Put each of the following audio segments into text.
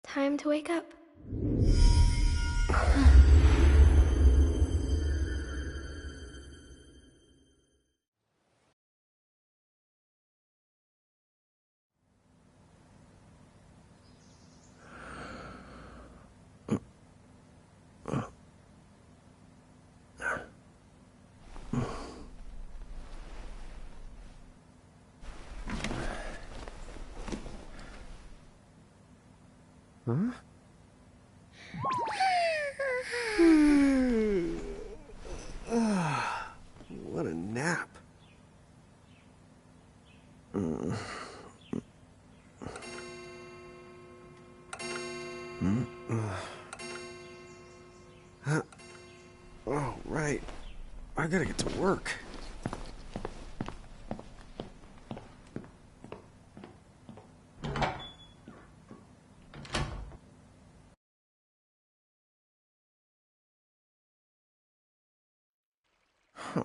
Time to wake up. Huh? What a nap. Oh, right. I gotta get to work.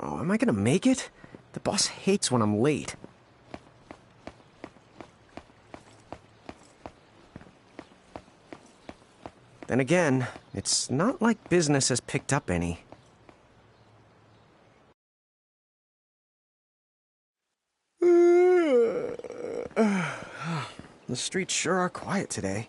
Oh, am I gonna make it? The boss hates when I'm late. Then again, it's not like business has picked up any. The streets sure are quiet today.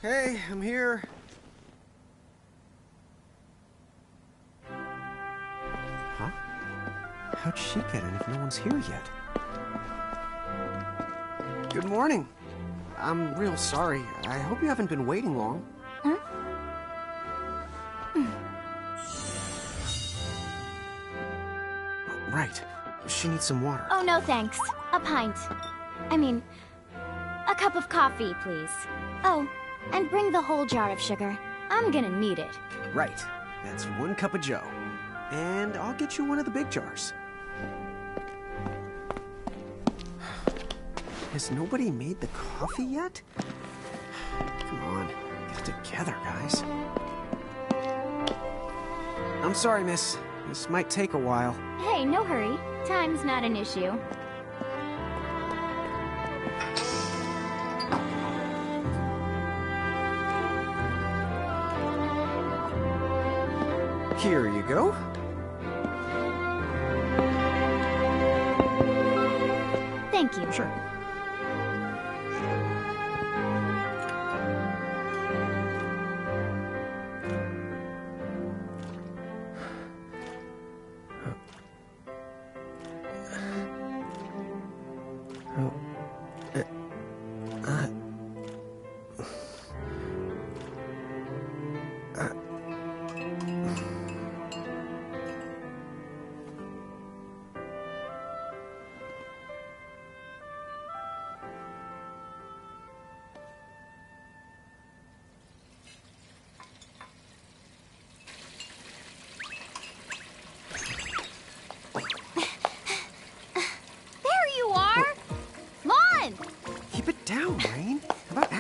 Hey, I'm here. Huh? How'd she get in if no one's here yet? Good morning. I'm real sorry. I hope you haven't been waiting long. Huh? Right. She needs some water. Oh, no thanks. A pint. I mean, a cup of coffee, please. Oh, and bring the whole jar of sugar. I'm gonna need it. Right. That's 1 cup of joe. And I'll get you one of the big jars. Has nobody made the coffee yet? Come on, get it together, guys. I'm sorry, miss. This might take a while. Hey, no hurry. Time's not an issue. Here you go. Thank you. Sure.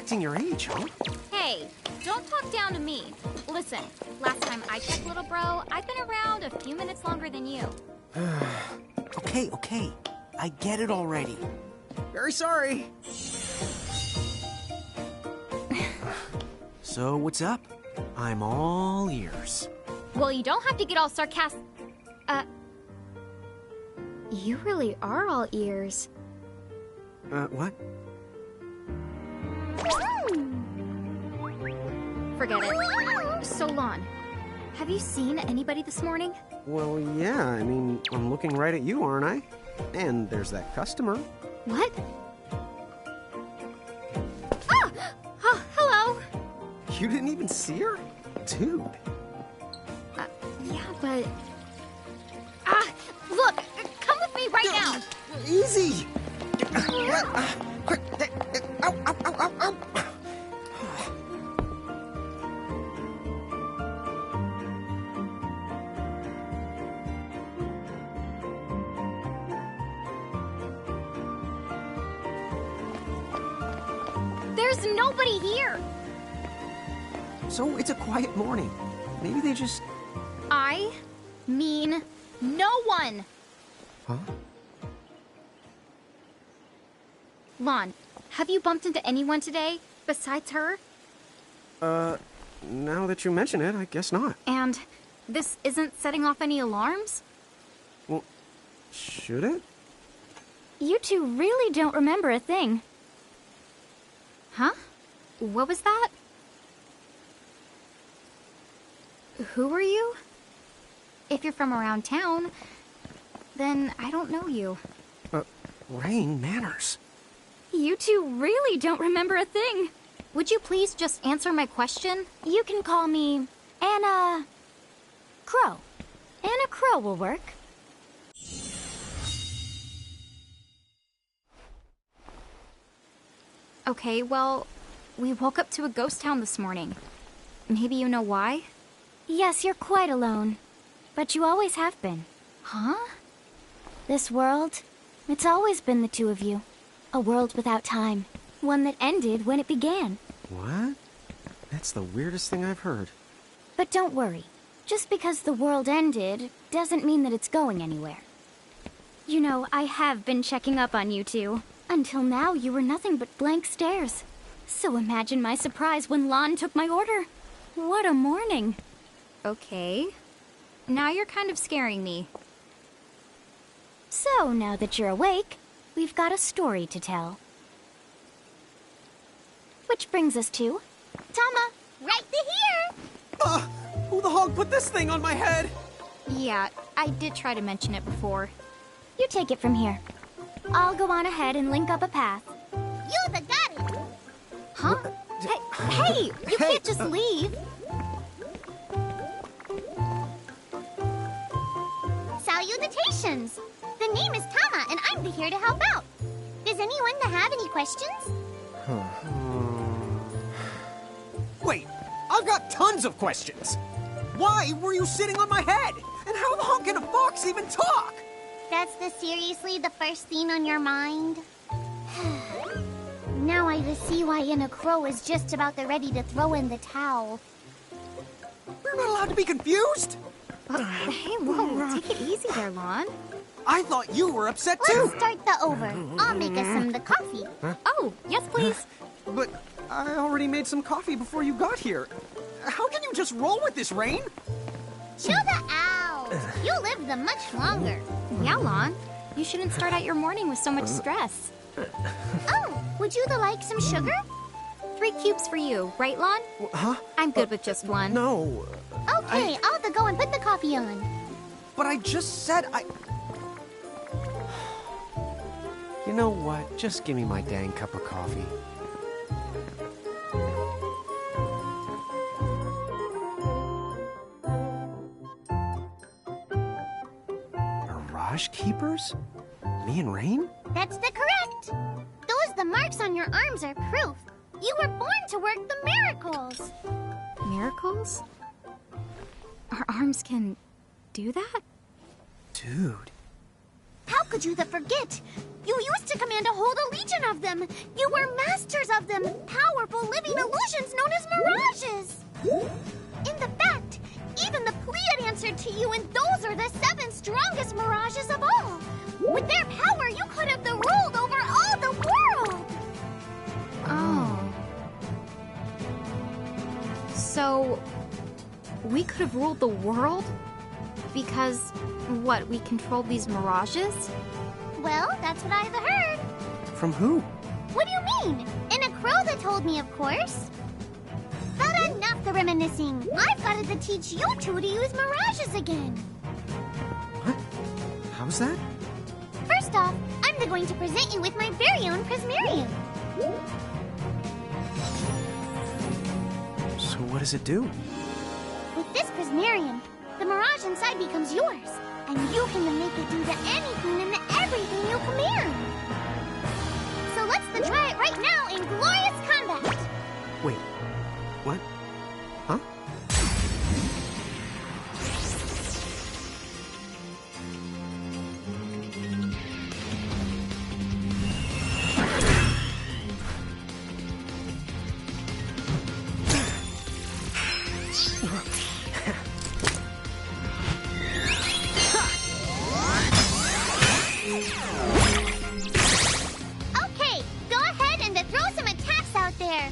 acting your age, huh? Hey, don't talk down to me. Listen, last time I checked, little bro, I've been around a few minutes longer than you. Okay. I get it already. Very sorry. So, what's up? I'm all ears. Well, you don't have to get all sarcastic. You really are all ears. What? Forget it. So, Lon, have you seen anybody this morning? Well, yeah, I mean, I'm looking right at you, aren't I? And there's that customer. What? Ah! Oh, hello! You didn't even see her? Dude. Yeah, but... Ah! Look! Come with me right now! Easy! Quick! Ow, ow, ow, ow, ow! There's nobody here! So it's a quiet morning. Maybe they just... I mean no one! Huh? Lon, have you bumped into anyone today besides her? Now that you mention it, I guess not. And this isn't setting off any alarms? Well, should it? You two really don't remember a thing. Huh? What was that? Who are you? If you're from around town, then I don't know you. Rain, manners. You two really don't remember a thing. Would you please just answer my question? You can call me Anna Crow. Anna Crow will work. Okay, well, we woke up to a ghost town this morning. Maybe you know why? Yes, you're quite alone. But you always have been. Huh? This world, it's always been the two of you. A world without time. One that ended when it began. What? That's the weirdest thing I've heard. But don't worry. Just because the world ended doesn't mean that it's going anywhere. You know, I have been checking up on you two. Until now, you were nothing but blank stares. So imagine my surprise when Lon took my order. What a morning. Okay. Now you're kind of scaring me. So, now that you're awake, we've got a story to tell. Which brings us to... Tama, right here! Who the hog put this thing on my head? Yeah, I did try to mention it before. You take it from here. I'll go on ahead and link up a path. You the got it! Huh? Hey, you can't just leave. Salutations! The name is Tama, and I'm here to help out. Does anyone have any questions? Wait, I've got tons of questions. Why were you sitting on my head? And how the hell can a fox even talk? That's seriously the first thing on your mind? Now I see why Anna Crow is just about ready to throw in the towel. We're not allowed to be confused? Hey, whoa, take it easy there, Lon. I thought you were upset too. Let's start the over. I'll make us some the coffee. Oh, yes, please. But I already made some coffee before you got here. How can you just roll with this, Rain? Chill the out. You'll live the much longer. Yeah, Lon. You shouldn't start out your morning with so much stress. Oh, would you like some sugar? 3 cubes for you, right, Lon? Huh? I'm good with just one. No. Okay, I'll go and put the coffee on. But I just said I... You know what? Just give me my dang cup of coffee. Mirage Keepers? Me and Rain? That's the correct. The marks on your arms are proof. You were born to work the miracles. Miracles? Our arms can do that? Dude. How could you forget? You used to command a whole legion of them. You were masters of them, powerful living illusions known as mirages. In the fact, even the Pleiad answered to you, and those are the 7 strongest mirages of all. With their power, you could have ruled over all the world. Oh. So, we could have ruled the world? Because, what, we controlled these mirages? Well, that's what I've heard. From who? What do you mean? And a crow that told me, of course. But enough the reminiscing. I've got to teach you two to use mirages again. What? How's that? First off, I'm going to present you with my very own Prismarium. So what does it do? With this Prismarium, the mirage inside becomes yours, and you can make it do the anything and the everything you command. So let's try it right now in glorious combat. Wait, what? Huh? Okay, go ahead and throw some attacks out there.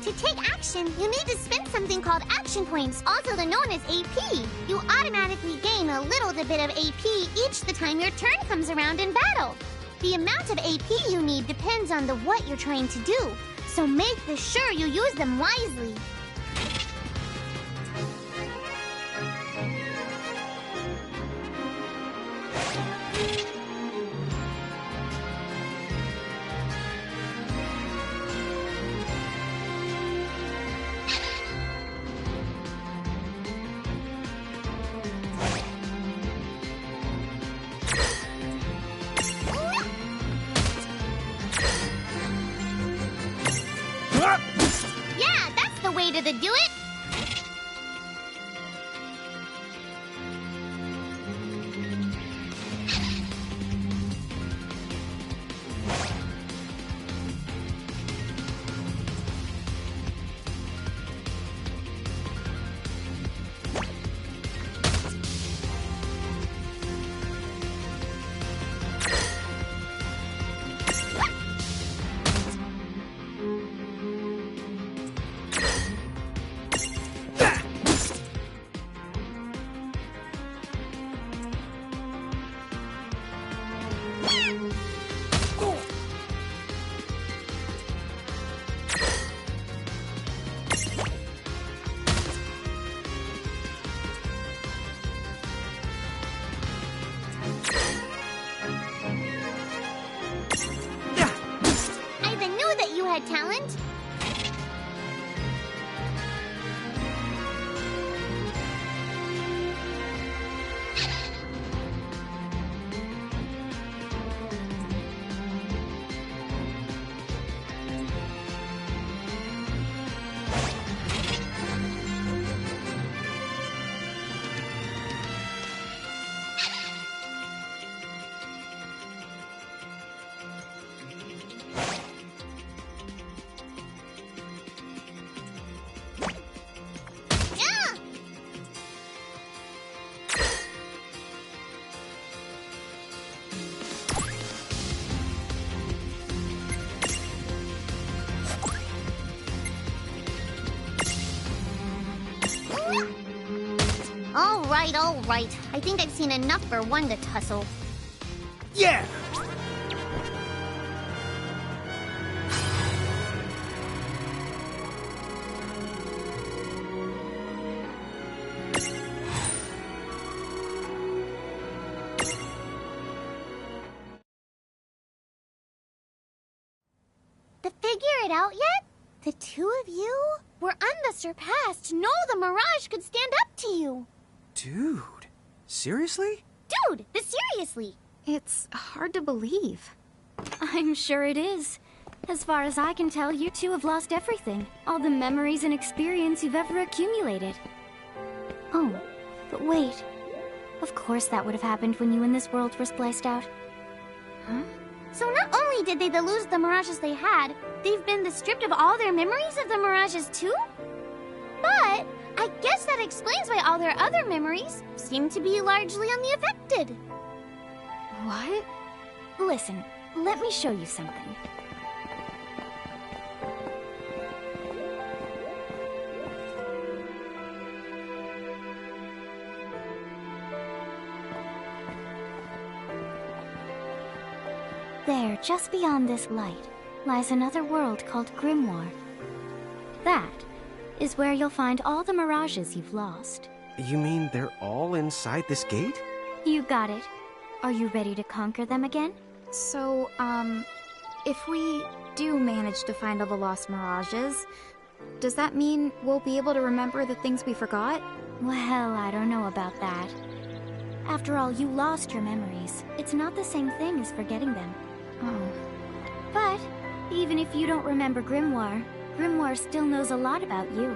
To take action, you need to spend something called action points, also known as AP. You automatically gain a little bit of AP each the time your turn comes around in battle. The amount of AP you need depends on what you're trying to do, so make sure you use them wisely. Yeah, that's the way to do it. I knew that you had talent. Yeah! All right. I think I've seen enough for one to tussle. Yeah! To figure it out yet? The two of you were unsurpassed. No, the Mirage could stand up to you. Dude, seriously? Dude, seriously. It's hard to believe. I'm sure it is. As far as I can tell, you two have lost everything. All the memories and experience you've ever accumulated. Oh, but wait. Of course that would have happened when you and this world were spliced out. Huh? So not only did they lose the mirages they had, they've been stripped of all their memories of the mirages too? But I guess that explains why all their other memories seem to be largely unaffected. What? Listen, let me show you something. There, just beyond this light, lies another world called GameR. That is where you'll find all the mirages you've lost. You mean they're all inside this gate? You got it. Are you ready to conquer them again? So, if we do manage to find all the lost mirages, does that mean we'll be able to remember the things we forgot? Well, I don't know about that. After all, you lost your memories. It's not the same thing as forgetting them. Oh. But even if you don't remember GameR, GameR still knows a lot about you.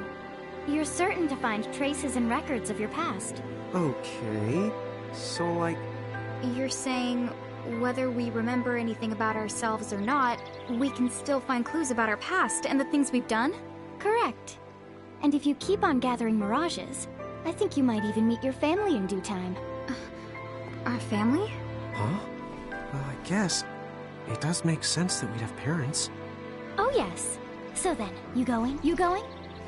You're certain to find traces and records of your past. Okay. So, like... You're saying whether we remember anything about ourselves or not, we can still find clues about our past and the things we've done? Correct. And if you keep on gathering mirages, I think you might even meet your family in due time. Our family? Huh? Well, I guess it does make sense that we'd have parents. Oh yes. So then, you going? You going?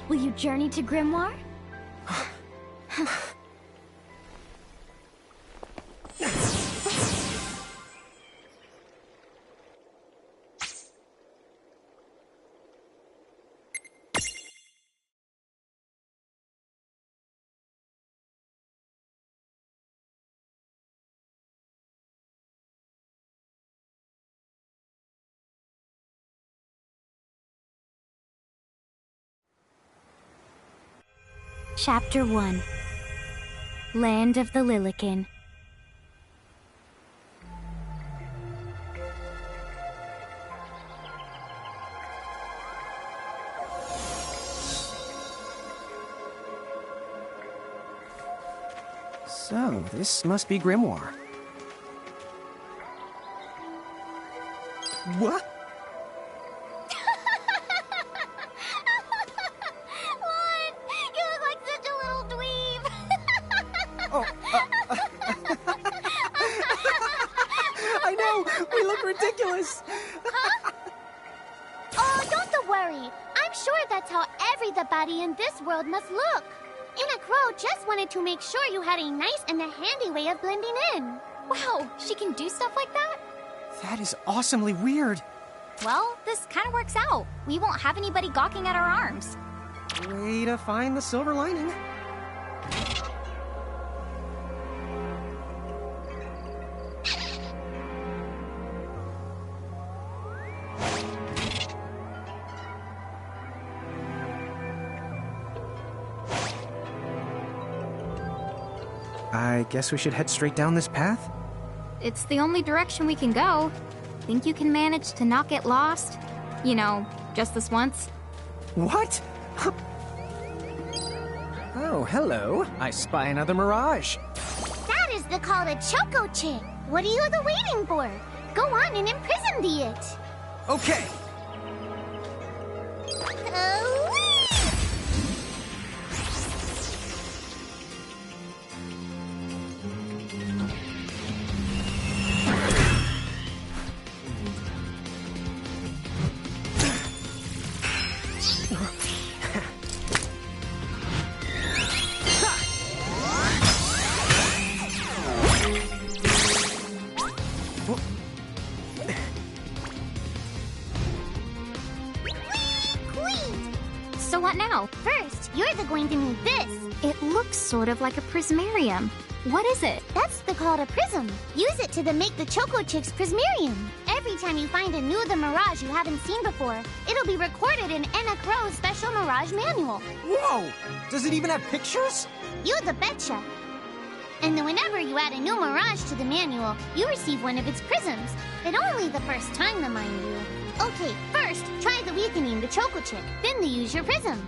Will you journey to GameR? Chapter 1. Land of the Lilikin. So, this must be GameR. What? What? You look like such a little dweeb. Oh, I know! We look ridiculous! Oh, don't worry. I'm sure that's how everybody in this world must look. Anna Crow just wanted to make sure you had a nice and a handy way of blending in. Wow, she can do stuff like that? That is awesomely weird. Well, this kind of works out. We won't have anybody gawking at our arms. Way to find the silver lining. I guess we should head straight down this path? It's the only direction we can go. Think you can manage to not get lost? You know, just this once? What? Oh, hello. I spy another mirage. That is the call to Choco Chick. What are you waiting for? Go on and imprison the it. Okay. So what now? First, you're going to need this. It looks sort of like a prismarium. What is it? That's the call to Prism. Use it to make the Choco Chick's Prismarium. Every time you find a new the Mirage you haven't seen before, it'll be recorded in Anna Crow's special Mirage manual. Whoa! Does it even have pictures? You the betcha. And then whenever you add a new Mirage to the manual, you receive one of its prisms. But only the first time, mind you. Okay, first, try the weakening the Choco Chick, then the use your prism.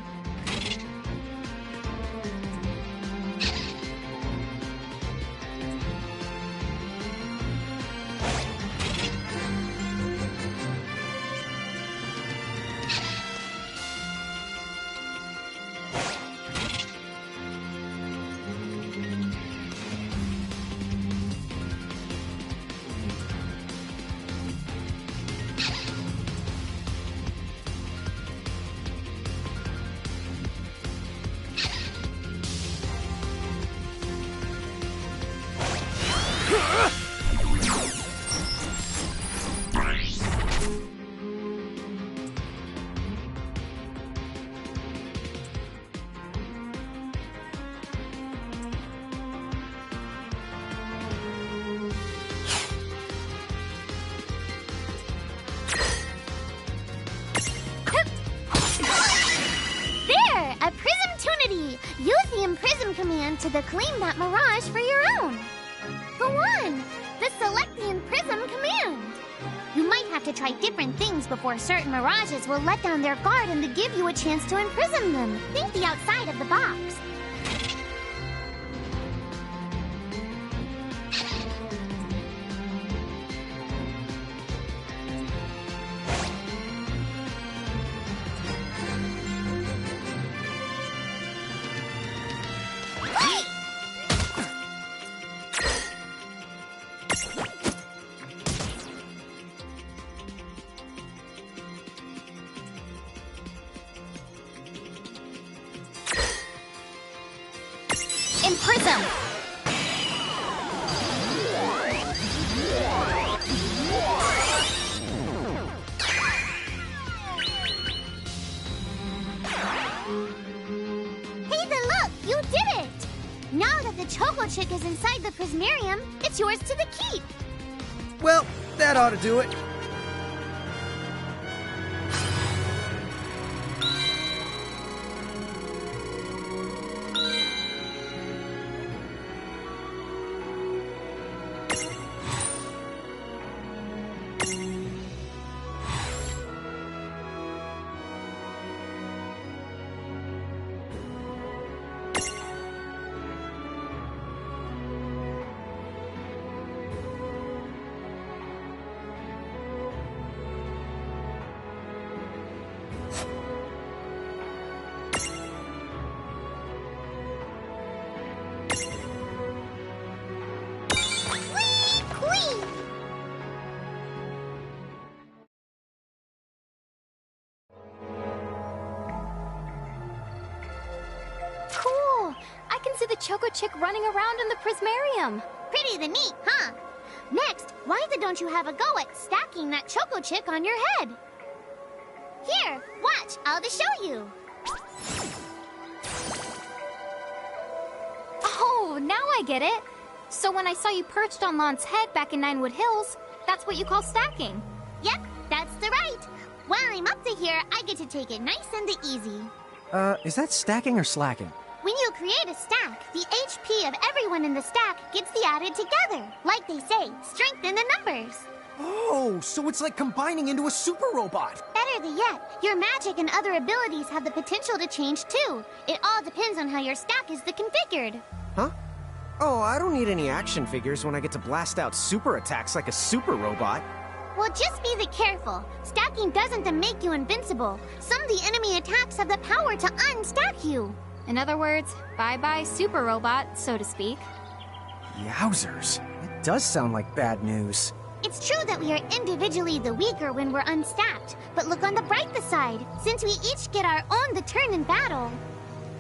to claim that mirage for your own. For one, the Select the Prism command. You might have to try different things before certain mirages will let down their guard and to give you a chance to imprison them. Think the outside of the box. Prism! You did it! Now that the Choco Chick is inside the Prismarium, it's yours to the keep. Well, that ought to do it. Cool! I can see the Choco Chick running around in the Prismarium. Pretty the neat, huh? Next, why don't you have a go at stacking that Choco Chick on your head? Here, watch, I'll just show you. Oh, now I get it. So when I saw you perched on Lon's head back in Ninewood Hills, that's what you call stacking. Yep, that's the right. While I'm up to here, I get to take it nice and easy. Is that stacking or slacking? When you create a stack, the HP of everyone in the stack gets the added together. Like they say, strengthen the numbers. Oh, so it's like combining into a super robot. Better yet, your magic and other abilities have the potential to change too. It all depends on how your stack is configured. Huh? Oh, I don't need any action figures when I get to blast out super attacks like a super robot. Well, just be careful. Stacking doesn't make you invincible. Some of the enemy attacks have the power to unstack you. In other words, bye-bye super robot, so to speak. Yowzers. It does sound like bad news. It's true that we are individually the weaker when we're unstacked, but look on the brighter side. Since we each get our own turn in battle,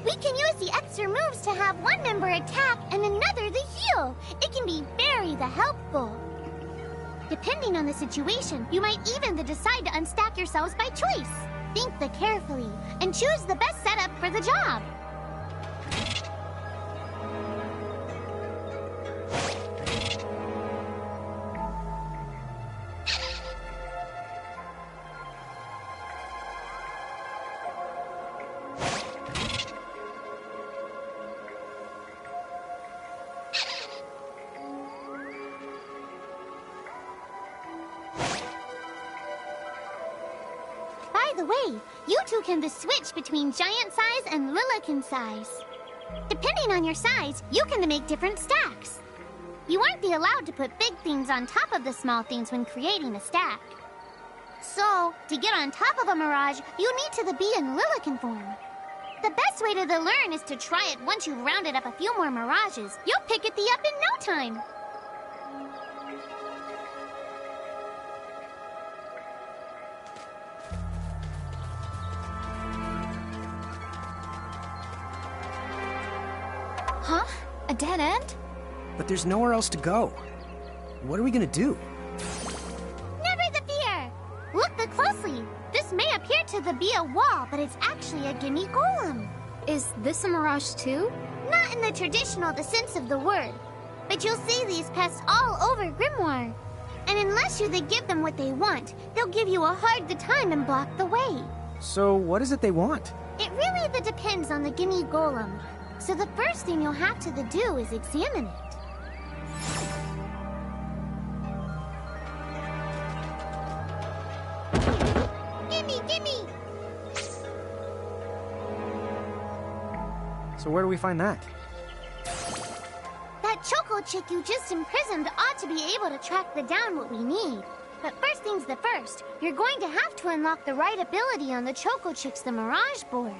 we can use the extra moves to have one member attack and another the heal. It can be very helpful. Depending on the situation, you might even decide to unstack yourselves by choice. Think carefully and choose the best setup for the job. By the way, you two can switch between giant size and Lilican size. Depending on your size, you can make different stacks. You aren't allowed to put big things on top of the small things when creating a stack. So, to get on top of a mirage, you need to be in Lilican form. The best way to learn is to try it once you've rounded up a few more mirages. You'll pick it up in no time. Huh? A dead end? But there's nowhere else to go. What are we gonna do? Never the fear! Look closely. This may appear to be a wall, but it's actually a gimme golem. Is this a mirage too? Not in the traditional sense of the word, but you'll see these pests all over Grimoire. And unless you give them what they want, they'll give you a hard time and block the way. So what is it they want? It really depends on the gimme golem. So the first thing you'll have to do is examine it. Gimme! So where do we find that? That Choco chick you just imprisoned ought to be able to track down what we need. But first things the first, you're going to have to unlock the right ability on the Choco Chick's the Mirage board.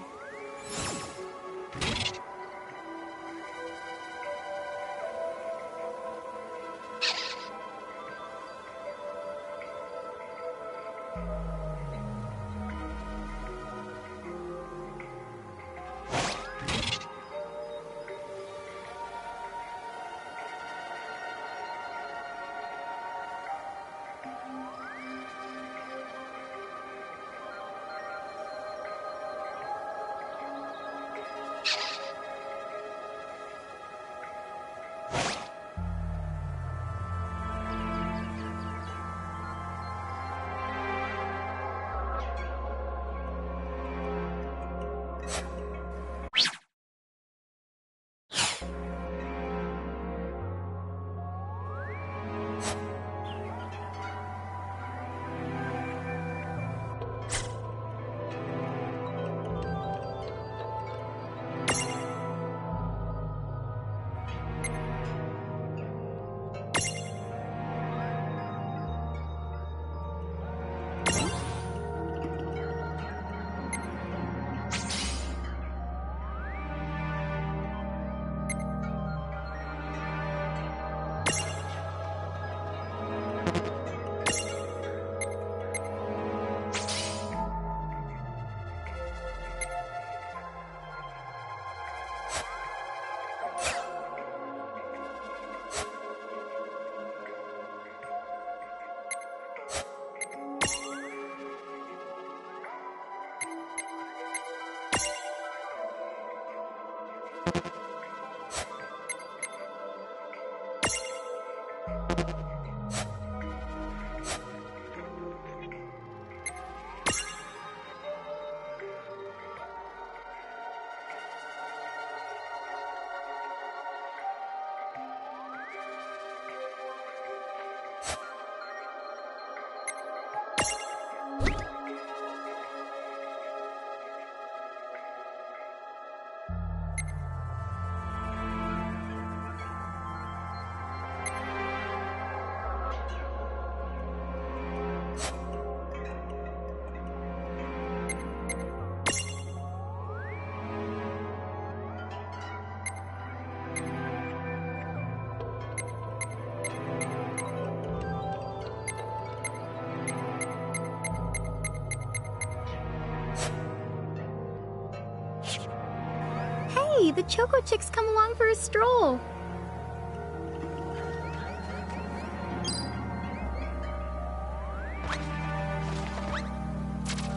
Hey, the Choco Chick's come along for a stroll.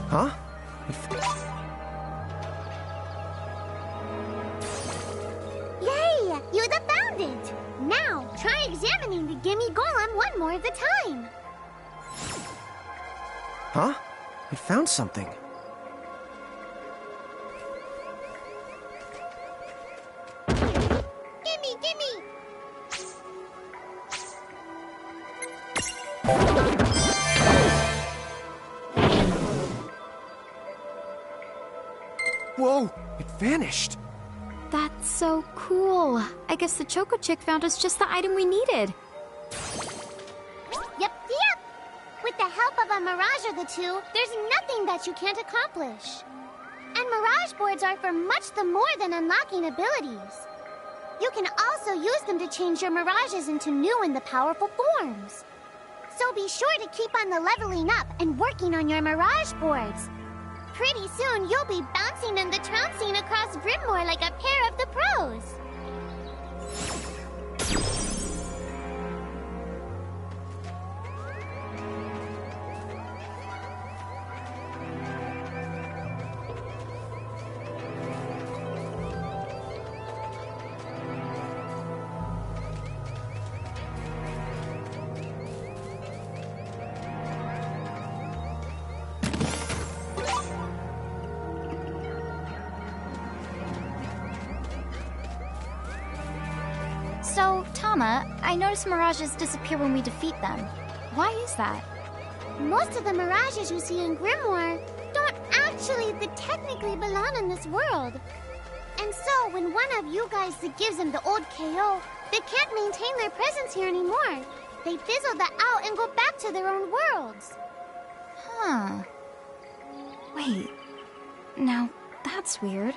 Huh? Yay! You found it! Now, try examining the Gimme Golem one more at a time. Huh? I found something. Gimme! Whoa! It vanished! That's so cool. I guess the Choco Chick found us just the item we needed. Yep. With the help of a Mirage or the two, there's nothing that you can't accomplish. And Mirage boards are for much the more than unlocking abilities. You can also use them to change your Mirages into new and the powerful forms. So be sure to keep on the leveling up and working on your Mirage boards. Pretty soon, you'll be bouncing and the trouncing across Brimmore like a pair of the pros. Tama, I notice mirages disappear when we defeat them. Why is that? Most of the mirages you see in Grimoire don't actually technically belong in this world. And so, when one of you guys gives them the old KO, they can't maintain their presence here anymore. They fizzle that out and go back to their own worlds. Huh. Wait. Now, that's weird.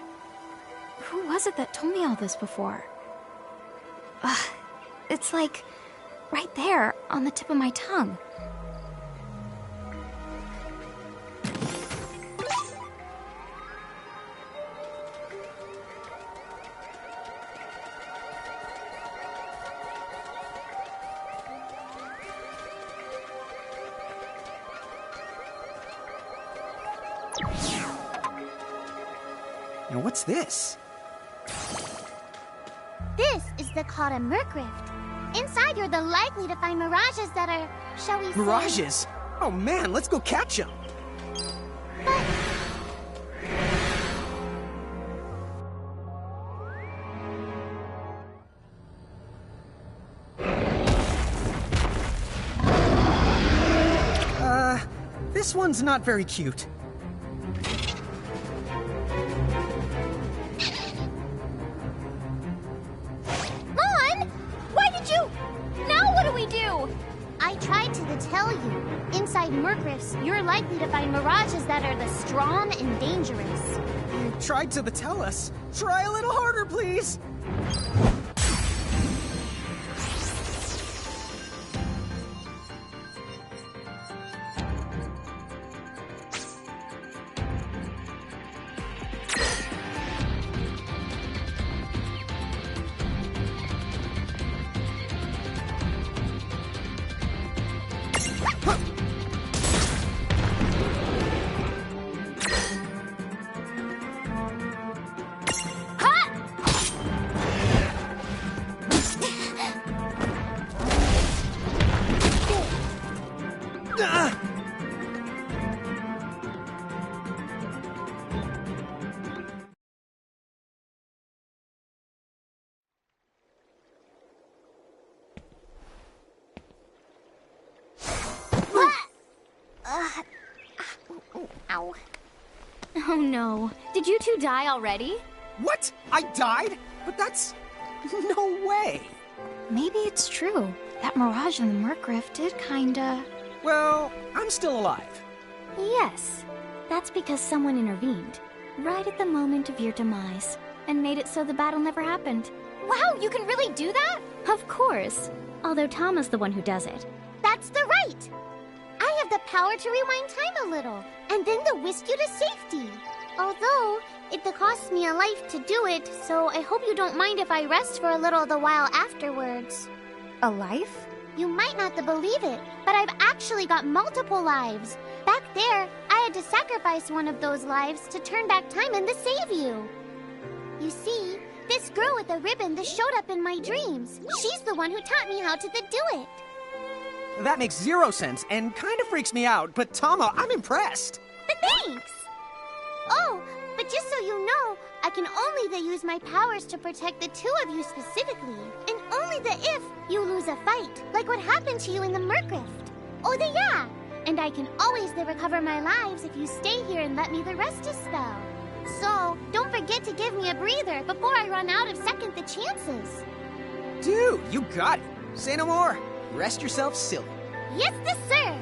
Who was it that told me all this before? Ugh. It's like, right there, on the tip of my tongue. Now what's this? This is called a Merc Rift. Inside, you're the likely to find mirages that are, shall we say... Mirages? Oh man, let's go catch them! This one's not very cute. I tried to tell you. Inside Merc Rifts, you're likely to find mirages that are the strong and dangerous. You tried to tell us. Try a little harder, please! Ow. Oh no. Did you two die already? What? I died? But that's... no way! Maybe it's true. That mirage in the Merc Rift did kinda... Well, I'm still alive. Yes. That's because someone intervened, right at the moment of your demise, and made it so the battle never happened. Wow, you can really do that? Of course. Although Tama's the one who does it. That's the right! I have the power to rewind time a little, and then to whisk you to safety. Although, it costs me a life to do it, so I hope you don't mind if I rest for a little the while afterwards. A life? You might not believe it, but I've actually got multiple lives. Back there, I had to sacrifice one of those lives to turn back time and to save you. You see, this girl with the ribbon that showed up in my dreams, she's the one who taught me how to do it. That makes zero sense and kind of freaks me out, but Tama, I'm impressed. Thanks! Oh, but just so you know, I can only use my powers to protect the two of you specifically, and only if you lose a fight, like what happened to you in the Merc Rift. Oh, yeah! And I can always recover my lives if you stay here and let me rest a spell. So, don't forget to give me a breather before I run out of second chances. Dude, you got it. Say no more. Rest yourself silly. Yes, sir.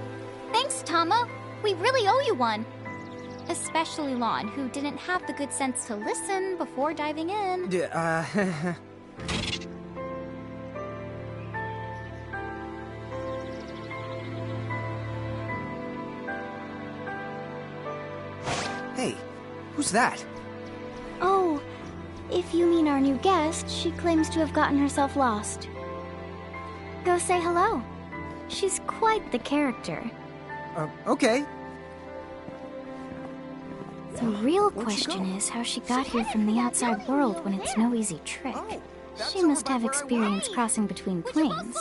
Thanks, Tama. We really owe you one. Especially Lon, who didn't have the good sense to listen before diving in. Hey, who's that? Oh, if you mean our new guest, she claims to have gotten herself lost. Go say hello. She's quite the character. Okay. The real question is how she got here from the outside world when it's no easy trick. She must have experience crossing between planes.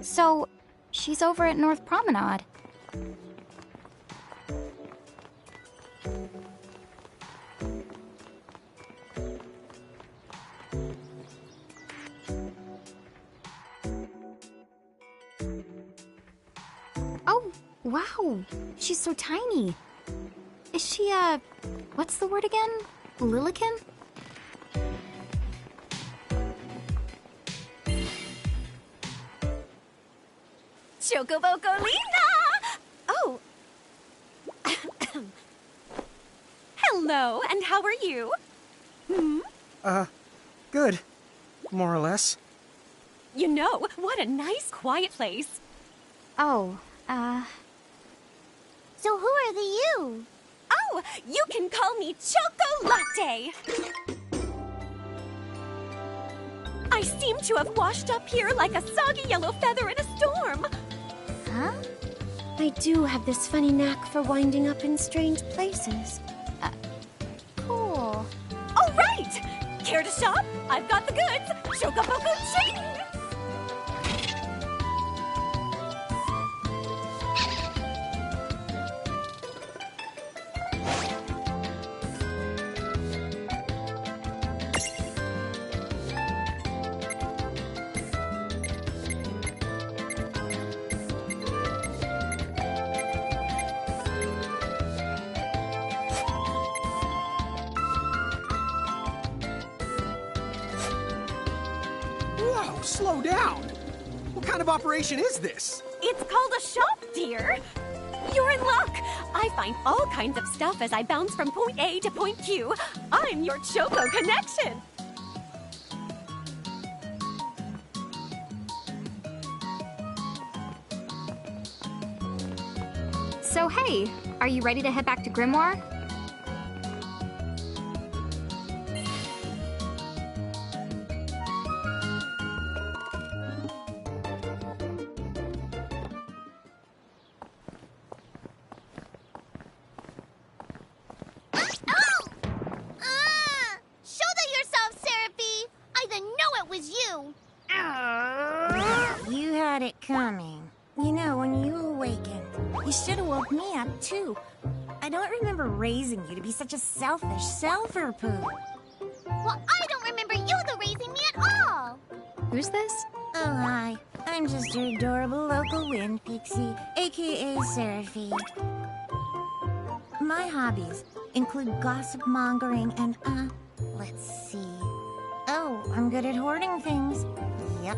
So, she's over at North Promenade. Oh, wow. She's so tiny. Is she, what's the word again? Lilican? Chocobocolina! Oh. Hello, and how are you? Good. More or less. You know, what a nice, quiet place. Oh, So who are the you? Oh, you can call me Choco Latte. I seem to have washed up here like a soggy yellow feather in a storm. huh? I do have this funny knack for winding up in strange places. Cool. All right! Care to shop? I've got the goods. Chocoboco Ching! Whoa, slow down! What kind of operation is this? It's called a shop, dear. You're in luck. I find all kinds of stuff as I bounce from point A to point Q. I'm your Choco connection. So hey, are you ready to head back to Grimoire? Shoulder yourself, Seraphie! I didn't know it was you! You had it coming. You know, when you awakened, you should have woke me up, too. I don't remember raising you to be such a selfish self-poo. Well, I don't remember you raising me at all! Who's this? Oh, hi. I'm just your adorable local wind pixie, aka Seraphie. My hobbies include gossip mongering and, let's see. Oh, I'm good at hoarding things. Yep,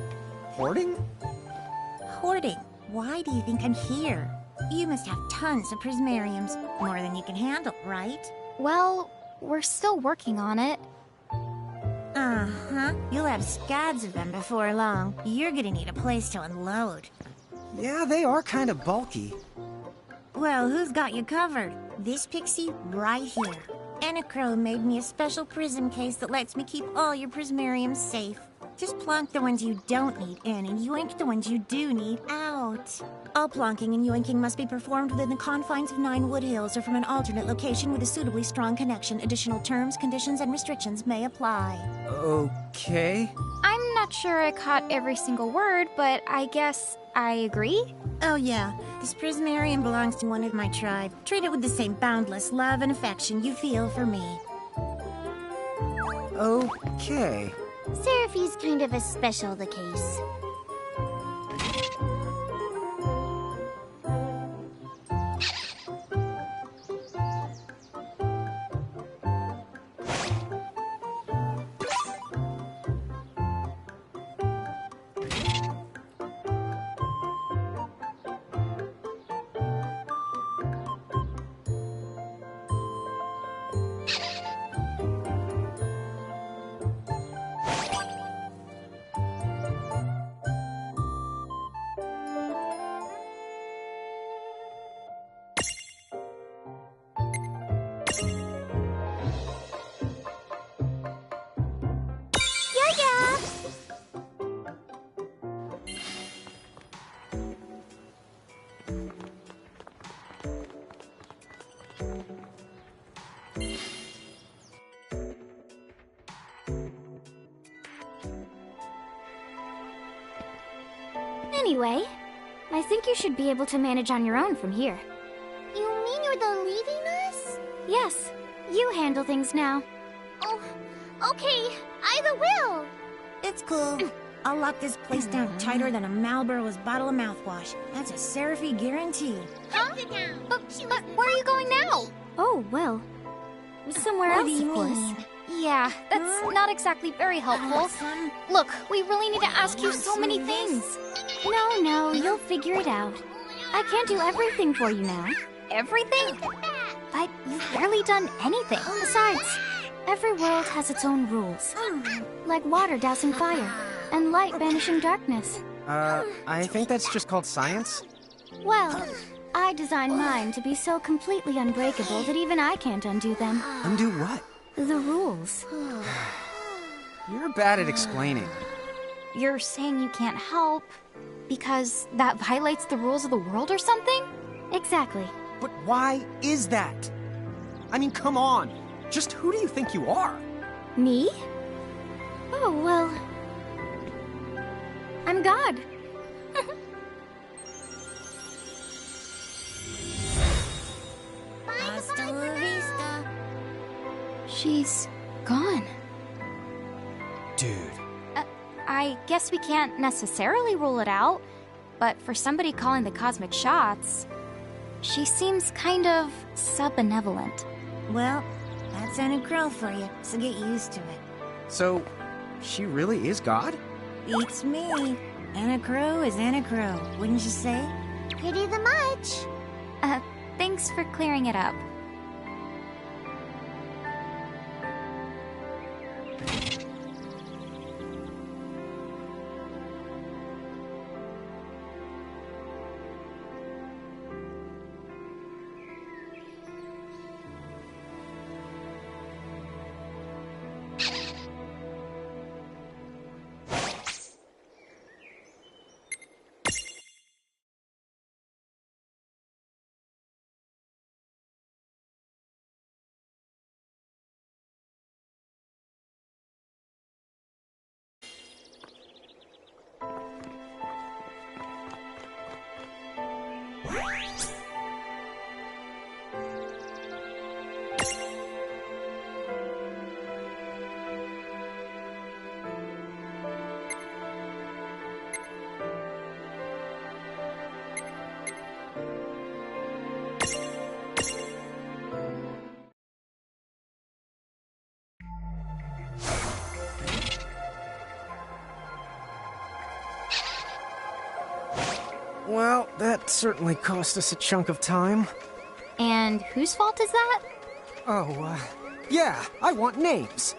Hoarding? hoarding. Why do you think I'm here? You must have tons of prismariums, more than you can handle, right? Well, we're still working on it. Uh-huh. You'll have scads of them before long. You're gonna need a place to unload. Yeah, they are kind of bulky. Well, who's got you covered? This pixie right here. Anacro made me a special prism case that lets me keep all your prismariums safe. Just plonk the ones you don't need in and yoink the ones you do need out. All plonking and yoinking must be performed within the confines of 9 Wood Hills or from an alternate location with a suitably strong connection. Additional terms, conditions, and restrictions may apply. Okay. I'm not sure I caught every single word, but I guess I agree. Oh yeah, this prismarium belongs to one of my tribe. Treat it with the same boundless love and affection you feel for me. Okay. Seraphie's kind of a special the case. Anyway, I think you should be able to manage on your own from here. You mean you're the leaving us? Yes, you handle things now. Oh, okay. Either will. It's cool. I'll lock this place down tighter than a Marlboro's bottle of mouthwash. That's a Seraphy guarantee. Huh? But where are you going now? Oh, well, somewhere What else, do you of course. mean? Yeah, that's not exactly very helpful. Awesome. Look, we really need to ask you so many things. No, you'll figure it out. I can't do everything for you now. Everything? But you've barely done anything. Besides, every world has its own rules. Like water dousing fire, and light banishing darkness. I think that's just called science. Well, I designed mine to be so completely unbreakable that even I can't undo them. Undo what? The rules. You're bad at explaining. You're saying you can't help because that violates the rules of the world or something? Exactly. But why is that? I mean, come on. Just who do you think you are? Me? Oh, well... I'm God. Hasta la vista. She's gone. Dude. I guess we can't necessarily rule it out, but for somebody calling the cosmic shots, she seems kind of sub-benevolent. Well, that's Anna Crow for you, so get used to it. So, she really is God? Beats me. Anna Crow is Anna Crow, wouldn't you say? Pretty the much. Thanks for clearing it up. Well, that certainly cost us a chunk of time. And whose fault is that? Oh, yeah, I want names.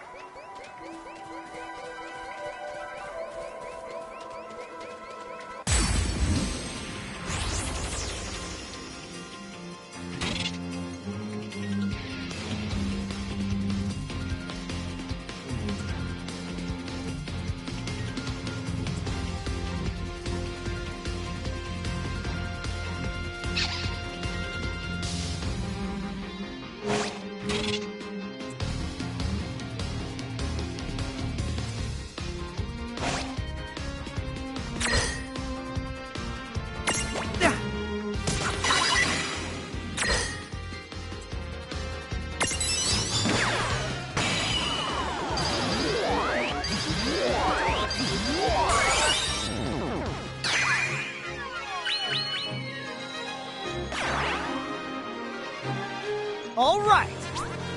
All right.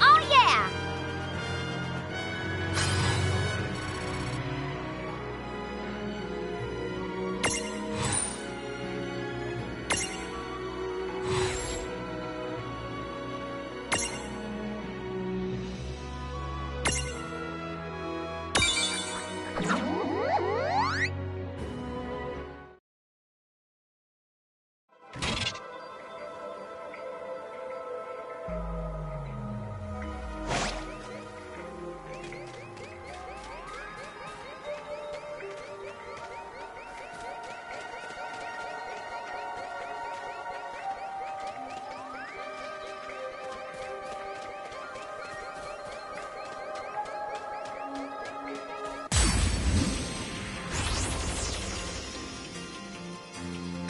Oh, yeah!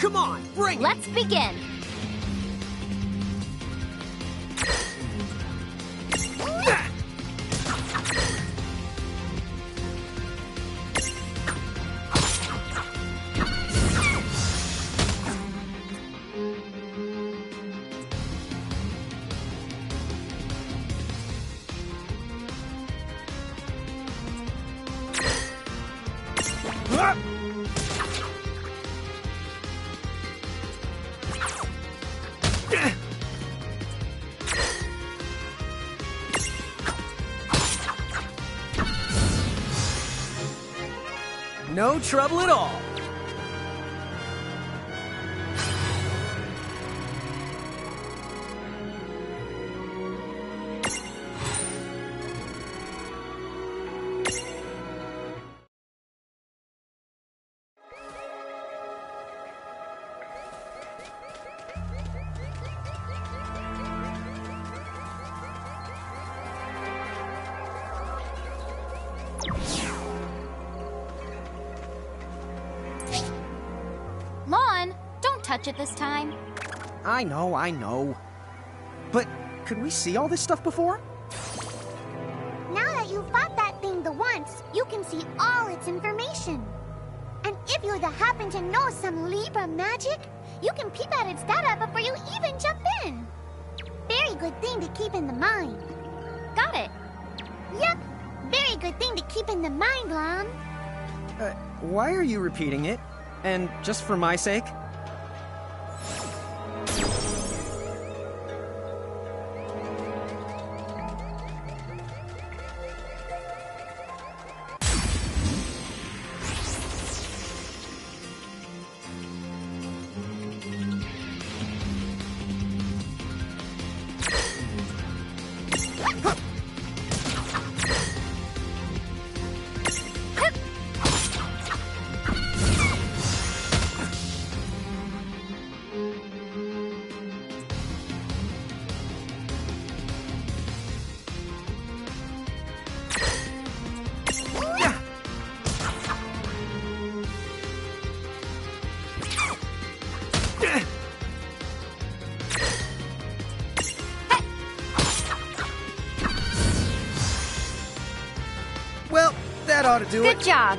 Come on, bring it! Let's begin. No trouble at all. Lon, don't touch it this time. I know. But could we see all this stuff before? Now that you've fought that thing the once, you can see all its information. And if you happen to know some Libra magic, you can peep at its data before you even jump in. Very good thing to keep in the mind. Got it. Yep, very good thing to keep in the mind, Lon. Why are you repeating it? And just for my sake? Well, that ought to do it. Good job.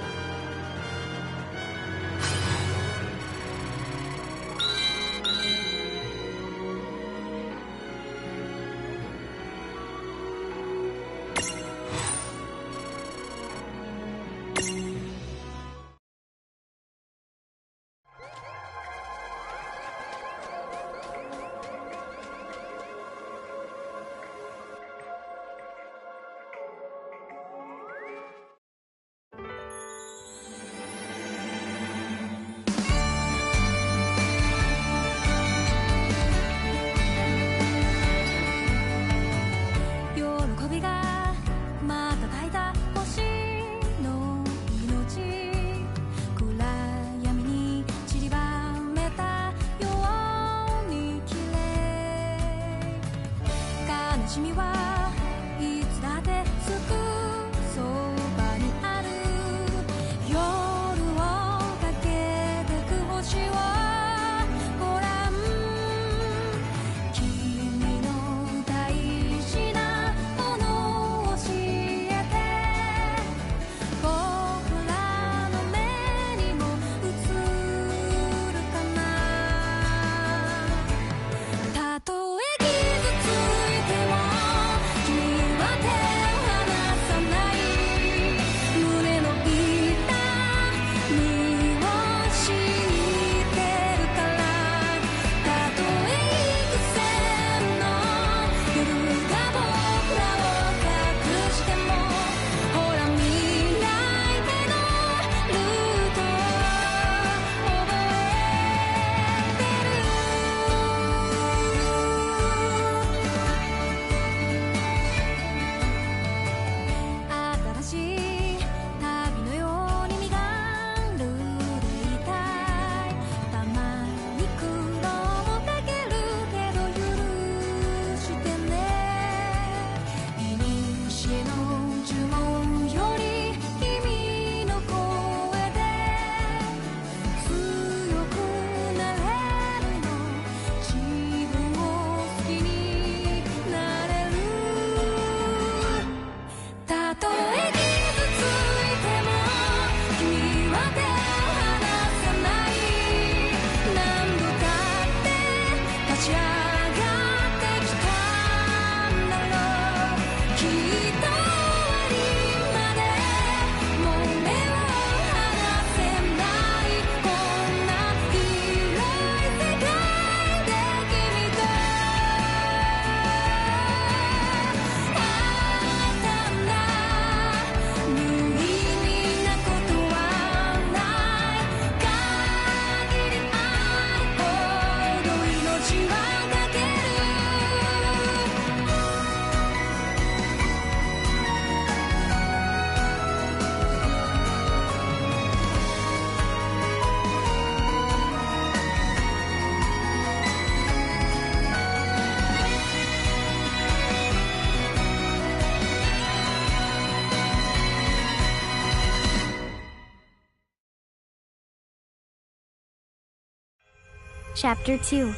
Chapter 2.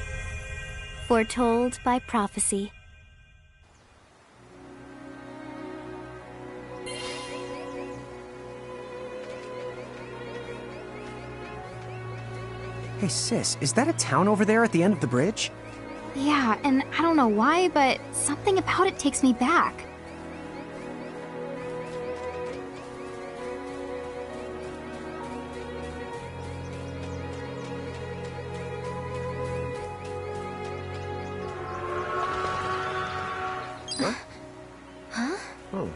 Foretold by Prophecy. Hey, sis, is that a town over there at the end of the bridge? Yeah, and I don't know why, but something about it takes me back. Huh? Oh.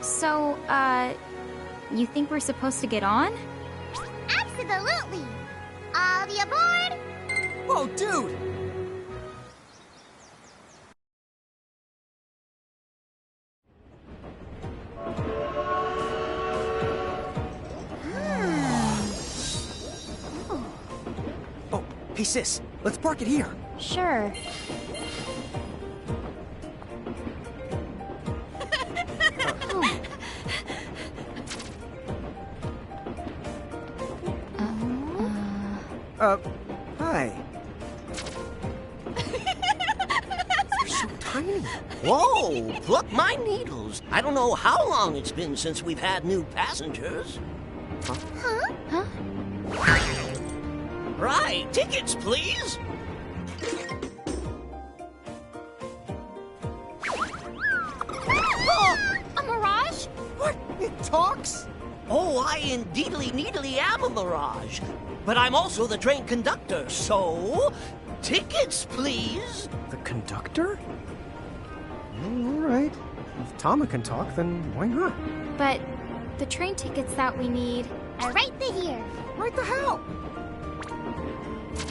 So, you think we're supposed to get on? Absolutely! All the aboard! Whoa, dude! Oh, hey, sis, let's park it here. Sure. Hi. They're so tiny. Whoa, pluck my needles. I don't know how long it's been since we've had new passengers. Huh? Right, tickets, please. A mirage? What? It talks? Oh, I indeedly needly am a mirage. But I'm also the train conductor, so... tickets, please. The conductor? All right. If Tama can talk, then why not? But the train tickets that we need... Are right here. Right the hell?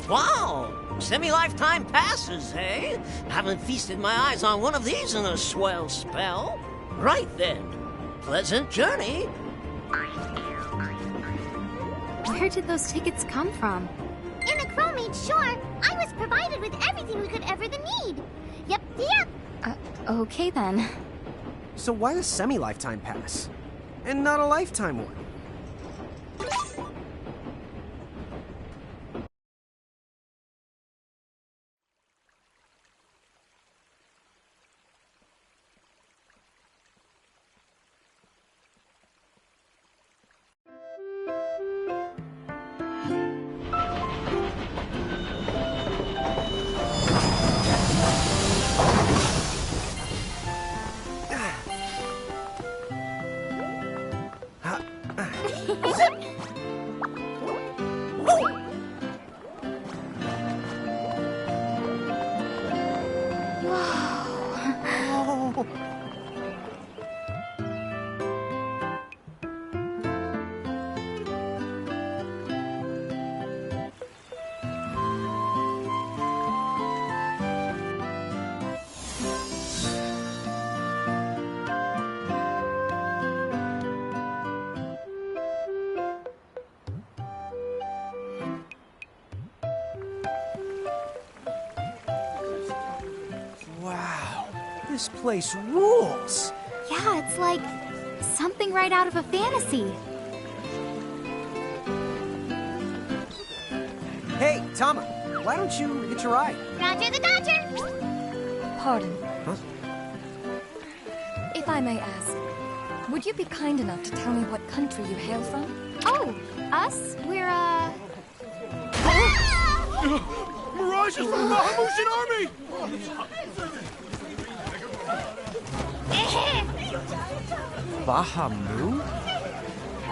Wow, semi-lifetime passes, eh? Haven't feasted my eyes on one of these in a swell spell. Right then, pleasant journey. Where did those tickets come from? Crow made sure I was provided with everything we could ever need. Yep. Okay then. So why a semi-lifetime pass? And not a lifetime one? Wow, this place rules! Yeah, it's like something right out of a fantasy. Hey, Tama, why don't you hitch a ride? Roger the Dodger! Pardon. Huh? If I may ask, would you be kind enough to tell me what country you hail from? Oh, us? We're, Mirages from the Bahamutian army! Bahamu?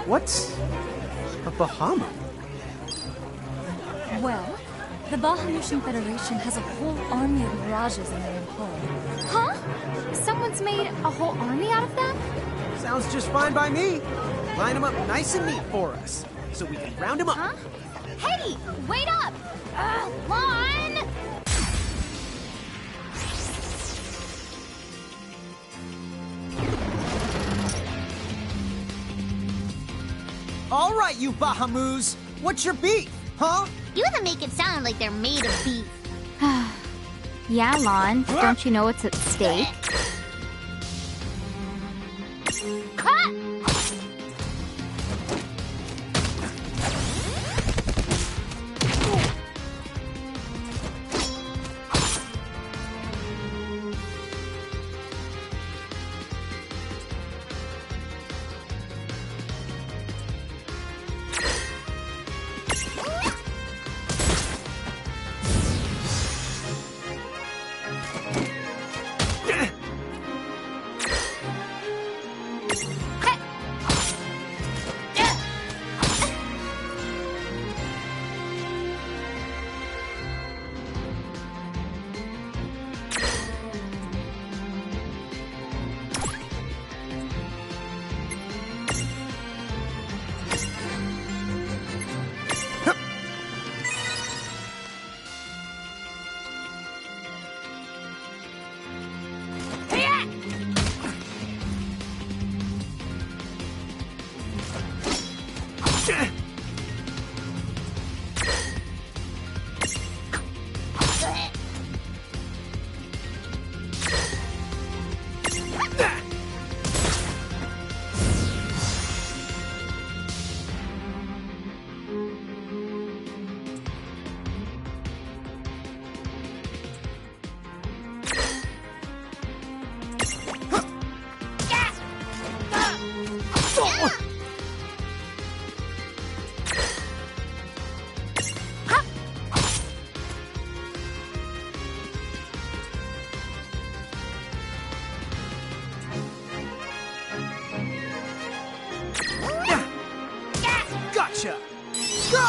What's a Bahama? Well, the Bahamutian Federation has a whole army of mirages in their employ. huh? Someone's made a whole army out of them? Sounds just fine by me. Line them up nice and neat for us, so we can round them up. Huh? Hey, wait up! Lon! All right, you Bahamus, what's your beef? Huh? You even make it sound like they're made of beef. Yeah, Lon. Don't you know what's at stake? Gotcha! Go!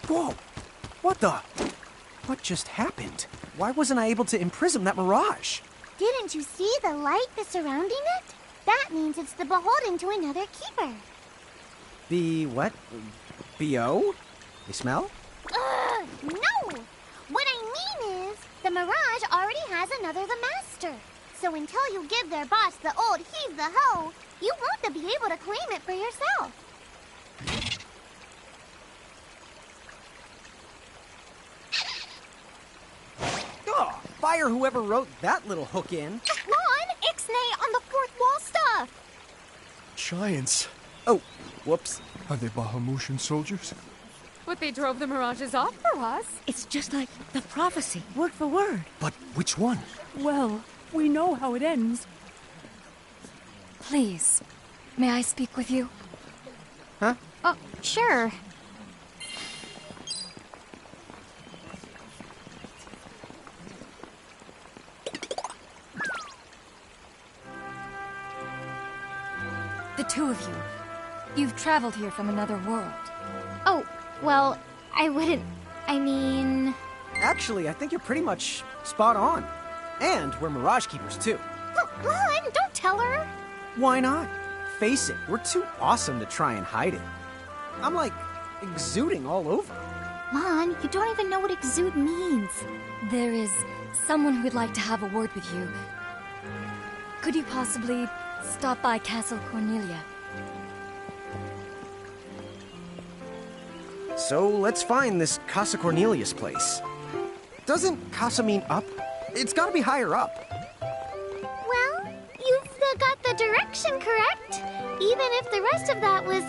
Whoa! What the? What just happened? Why wasn't I able to imprison that mirage? Didn't you see the light that's surrounding it? That means it's the beholden to another keeper. The what? B.O.? They smell? No! What I mean is, the mirage already has another the master. So until you give their boss the old heave the ho, you won't be able to claim it for yourself. Oh, fire whoever wrote that little hook in. Lon, Ixnay on the fourth wall stuff. Giants. Oh, whoops. Are they Bahamutian soldiers? But they drove the mirages off for us. It's just like the prophecy, word for word. But which one? Well, we know how it ends. Please, may I speak with you? Huh? Oh, sure. The two of you. You've traveled here from another world. Oh, well, I wouldn't... I mean... Actually, I think you're pretty much spot on. And we're Mirage Keepers, too. Lon, don't tell her. Why not? Face it, we're too awesome to try and hide it. I'm like exuding all over. Lon, you don't even know what exude means. There is someone who'd like to have a word with you. Could you possibly stop by Castle Cornelia? So let's find this Casa Cornelius place. Doesn't Casa mean up? It's gotta be higher up. Well, you've got the direction correct. Even if the rest of that was...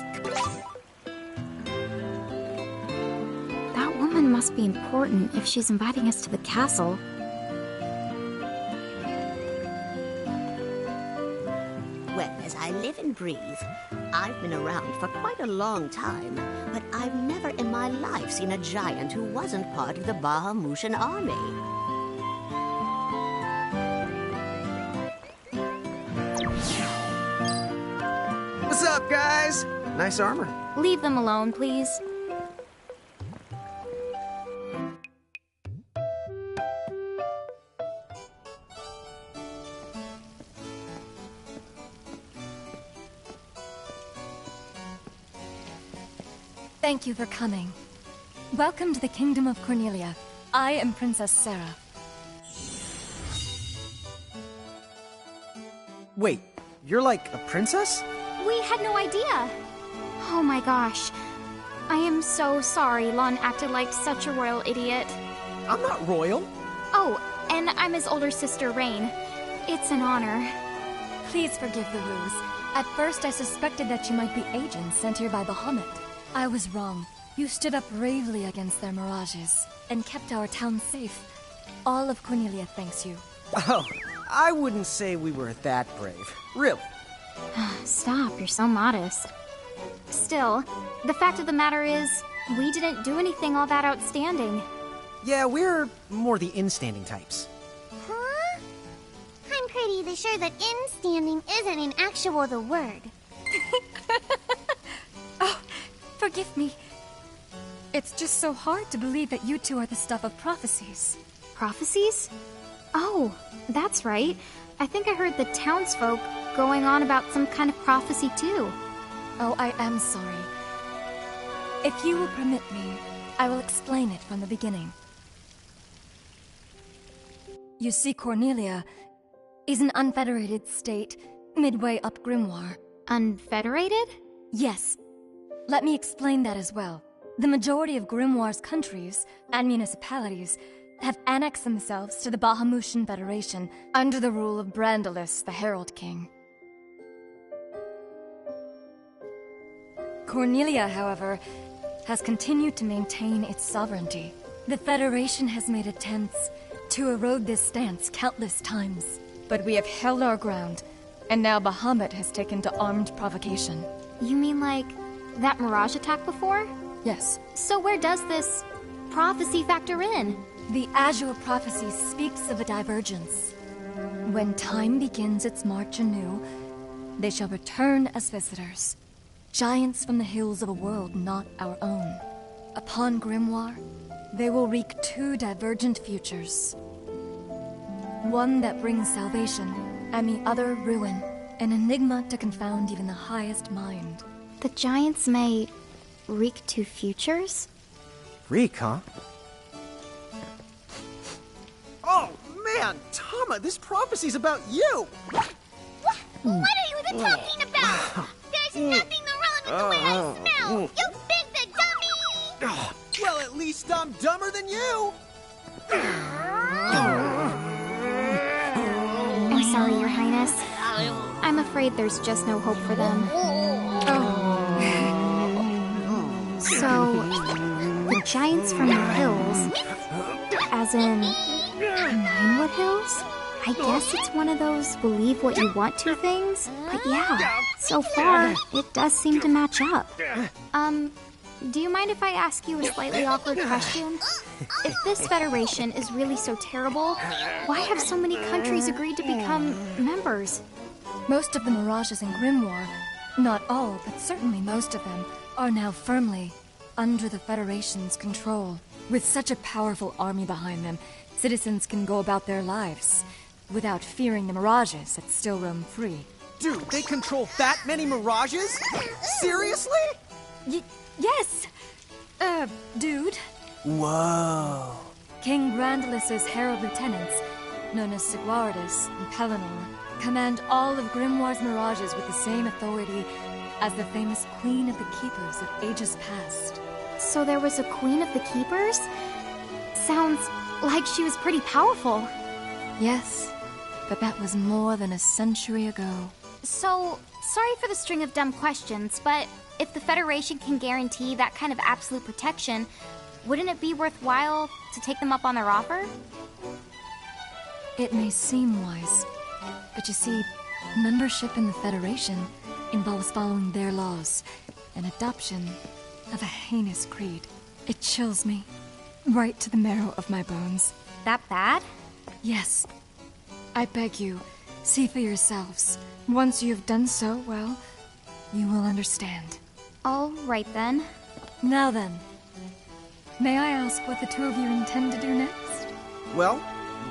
That woman must be important if she's inviting us to the castle. Well, as I live and breathe, I've been around for quite a long time, but I've never in my life seen a giant who wasn't part of the Bahamutian army. What's up, guys? Nice armor. Leave them alone, please. Thank you for coming. Welcome to the Kingdom of Cornelia. I am Princess Sarah. Wait, you're like a princess? We had no idea. Oh my gosh. I am so sorry Lon acted like such a royal idiot. I'm not royal. Oh, and I'm his older sister, Rain. It's an honor. Please forgive the ruse. At first I suspected that you might be agents sent here by Bahamut. I was wrong. You stood up bravely against their mirages and kept our town safe. All of Cornelia thanks you. Oh, I wouldn't say we were that brave. Really. Stop, you're so modest. Still, the fact of the matter is, we didn't do anything all that outstanding. Yeah, we're more the in-standing types. Huh? I'm pretty sure that in-standing isn't in actual the word. Oh, forgive me. It's just so hard to believe that you two are the stuff of prophecies. Prophecies? Oh, that's right. I think I heard the townsfolk going on about some kind of prophecy too. Oh, I am sorry. If you will permit me, I will explain it from the beginning. You see, Cornelia is an unfederated state midway up Grimoire. Unfederated? Yes. Let me explain that as well. The majority of Grimoire's countries and municipalities have annexed themselves to the Bahamutian Federation under the rule of Brandalis, the Herald King. Cornelia, however, has continued to maintain its sovereignty. The Federation has made attempts to erode this stance countless times, but we have held our ground, and now Bahamut has taken to armed provocation. You mean like that Mirage attack before? Yes. So where does this prophecy factor in? The Azure prophecy speaks of a divergence. When time begins its march anew, they shall return as visitors. Giants from the hills of a world not our own. Upon Grimoire, they will wreak two divergent futures. One that brings salvation, and the other ruin. An enigma to confound even the highest mind. The giants may wreak two futures? Reek, huh? Oh, man! Tama, this prophecy's about you! What are you even talking about? There's nothing wrong with the way I smell! You big the dummy! Well, at least I'm dumber than you! I'm sorry, Your Highness. I'm afraid there's just no hope for them. So, the giants from the hills, as in Ninewood Hills? I guess it's one of those believe what you want to things. But yeah, so far, it does seem to match up. Do you mind if I ask you a slightly awkward question? If this federation is really so terrible, why have so many countries agreed to become members? Most of the Mirages in Grimoire, not all, but certainly most of them, are now firmly under the Federation's control. With such a powerful army behind them, citizens can go about their lives without fearing the Mirages that still roam free. Dude, they control that many Mirages? Seriously? Yes! Dude. Whoa. King Brandalis' herald lieutenants, known as Sigwardus and Pelennor, command all of Grimoire's Mirages with the same authority as the famous Queen of the Keepers of ages past. So there was a Queen of the Keepers? Sounds like she was pretty powerful. Yes, but that was more than a century ago. So, sorry for the string of dumb questions, but if the Federation can guarantee that kind of absolute protection, wouldn't it be worthwhile to take them up on their offer? It may seem wise, but you see, membership in the Federation involves following their laws, and adoption of a heinous creed. It chills me, right to the marrow of my bones. That bad? Yes. I beg you, see for yourselves. Once you have done so, well, you will understand. All right then. Now then, may I ask what the two of you intend to do next? Well,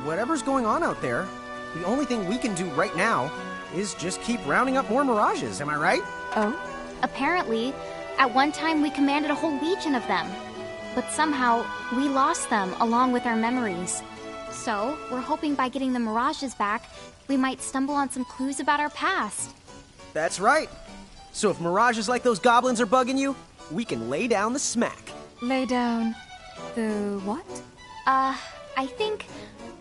whatever's going on out there, the only thing we can do right now is just keep rounding up more Mirages, am I right? Oh? Apparently, At one time, we commanded a whole legion of them. But somehow, we lost them along with our memories. So, we're hoping by getting the mirages back, we might stumble on some clues about our past. That's right. So if mirages like those goblins are bugging you, we can lay down the smack. Lay down the what? I think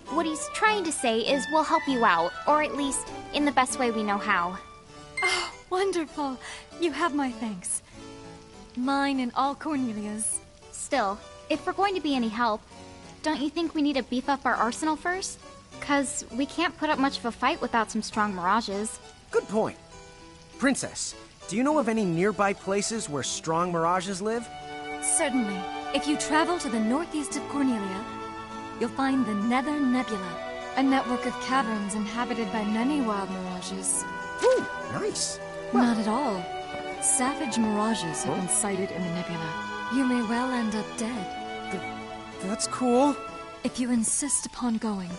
what he's trying to say is we'll help you out, or at least in the best way we know how. Oh, wonderful. You have my thanks. Mine and all Cornelia's. Still, if we're going to be any help, don't you think we need to beef up our arsenal first? 'Cause we can't put up much of a fight without some strong mirages. Good point. Princess, do you know of any nearby places where strong mirages live? Certainly. If you travel to the northeast of Cornelia, you'll find the Nether Nebula, a network of caverns inhabited by many wild mirages. Ooh, nice. Not at all. Savage mirages have been sighted in the nebula. You may well end up dead. That's cool. If you insist upon going,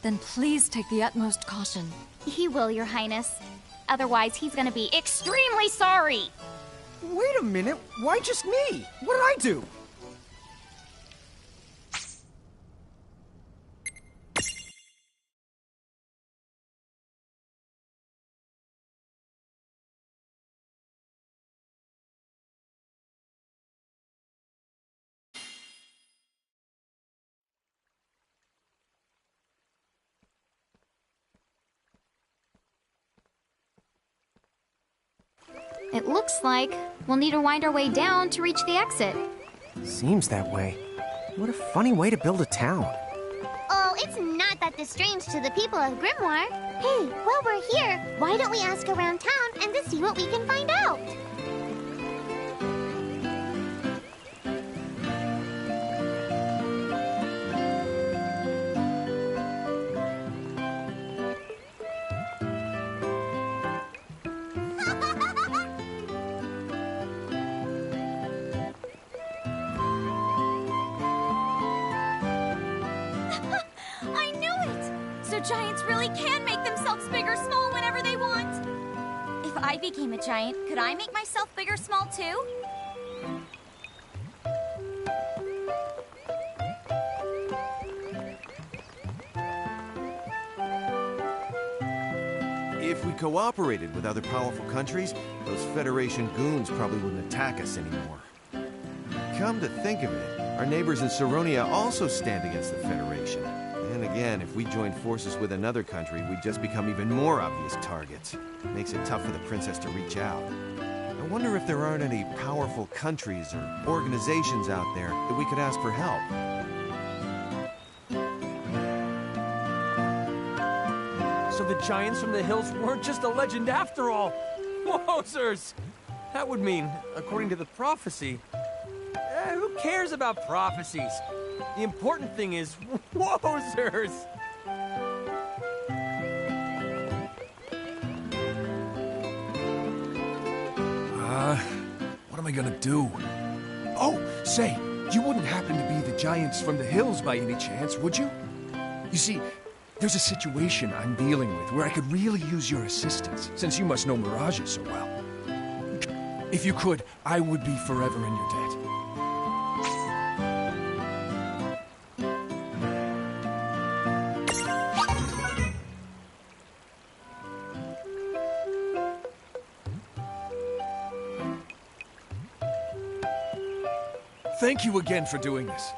then please take the utmost caution. He will, Your Highness. Otherwise, he's gonna be extremely sorry! Wait a minute, why just me? What did I do? It looks like we'll need to wind our way down to reach the exit. Seems that way. What a funny way to build a town. Oh, it's not that strange to the people of Grimoire. Hey, while we're here, why don't we ask around town and to see what we can find out? Giants really can make themselves big or small whenever they want. If I became a giant, could I make myself big or small too? If we cooperated with other powerful countries, those Federation goons probably wouldn't attack us anymore. Come to think of it, our neighbors in Saronia also stand against the Federation. And again, if we joined forces with another country, we'd just become even more obvious targets. Makes it tough for the princess to reach out. I wonder if there aren't any powerful countries or organizations out there that we could ask for help. So the giants from the hills weren't just a legend after all. Wowzers! That would mean, according to the prophecy, who cares about prophecies? The important thing is, wowzers! What am I gonna do? Oh, say, you wouldn't happen to be the giants from the hills by any chance, would you? You see, there's a situation I'm dealing with where I could really use your assistance, since you must know mirages so well. If you could, I would be forever in your debt. Thank you again for doing this.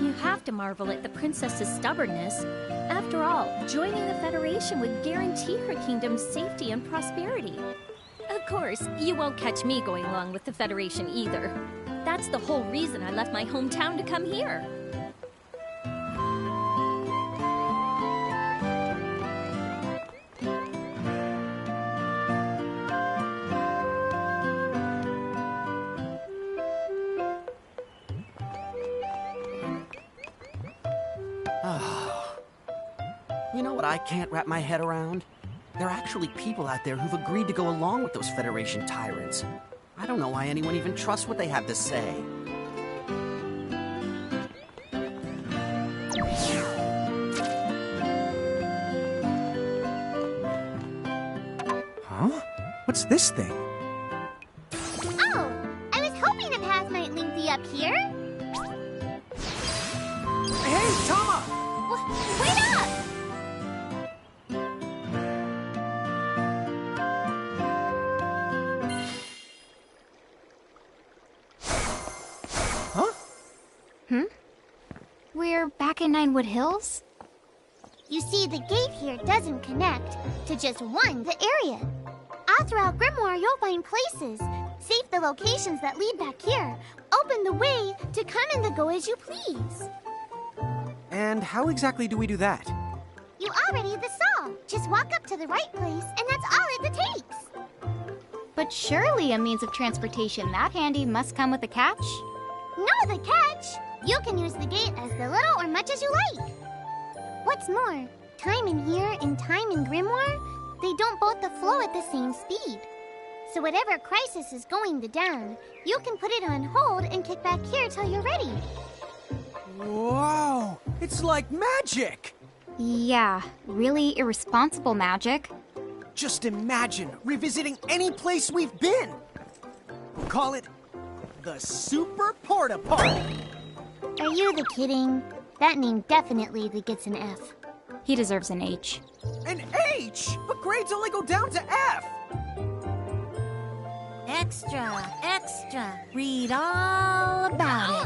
You have to marvel at the princess's stubbornness. After all, joining the Federation would guarantee her kingdom's safety and prosperity. Of course, you won't catch me going along with the Federation either. That's the whole reason I left my hometown to come here. You know what I can't wrap my head around? There are actually people out there who've agreed to go along with those Federation tyrants. I don't know why anyone even trusts what they have to say. What's this thing? Oh, I was hoping a path might link thee up here. Hey, Tama! Wait up! We're back in Ninewood Hills? You see, the gate here doesn't connect to just the area. All throughout Grimoire, you'll find places. Save the locations that lead back here. Open the way to come and go as you please. And how exactly do we do that? You already saw. Just walk up to the right place, and that's all it takes. But surely a means of transportation that handy must come with a catch? No, the catch! You can use the gate as little or much as you like. What's more, time in here and time in Grimoire, they don't both flow at the same speed. So whatever crisis is going down, you can put it on hold and kick back here till you're ready. Whoa! It's like magic! Yeah, really irresponsible magic. Just imagine revisiting any place we've been. Call it the Super Porta Party. Are you kidding? That name definitely gets an F. He deserves an H. An H? But grades only go down to F. Extra, extra. Read all about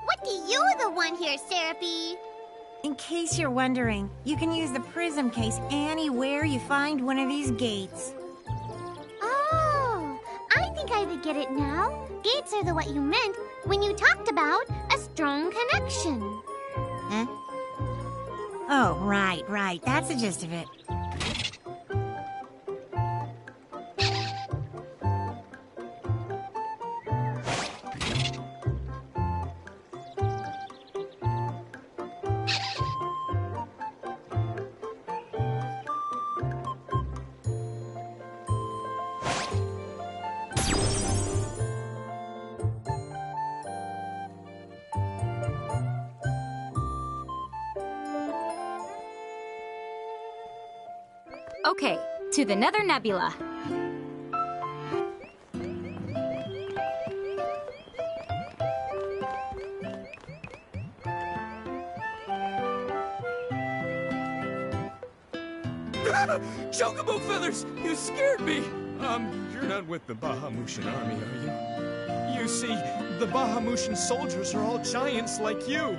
What do you the one here, Seraphie? it. In case you're wondering, you can use the prism case anywhere you find one of these gates. Oh, I think I get it now. Gates are what you meant when you talked about a strong connection. Huh? Oh, right. That's the gist of it. Okay, to the Nether Nebula. Chocobo feathers! You scared me! You're not with the Bahamutian army, are you? You see, the Bahamutian soldiers are all giants like you.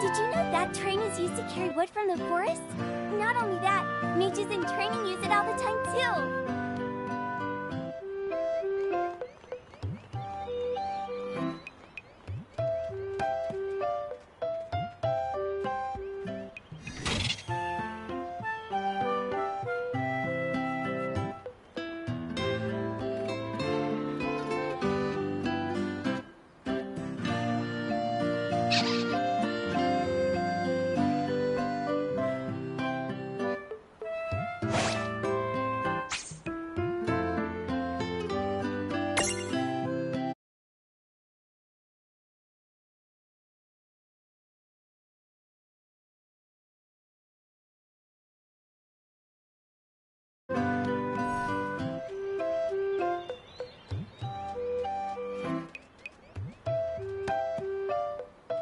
Did you know that train is used to carry wood from the forest? Not only that, mages in training use it all the time too.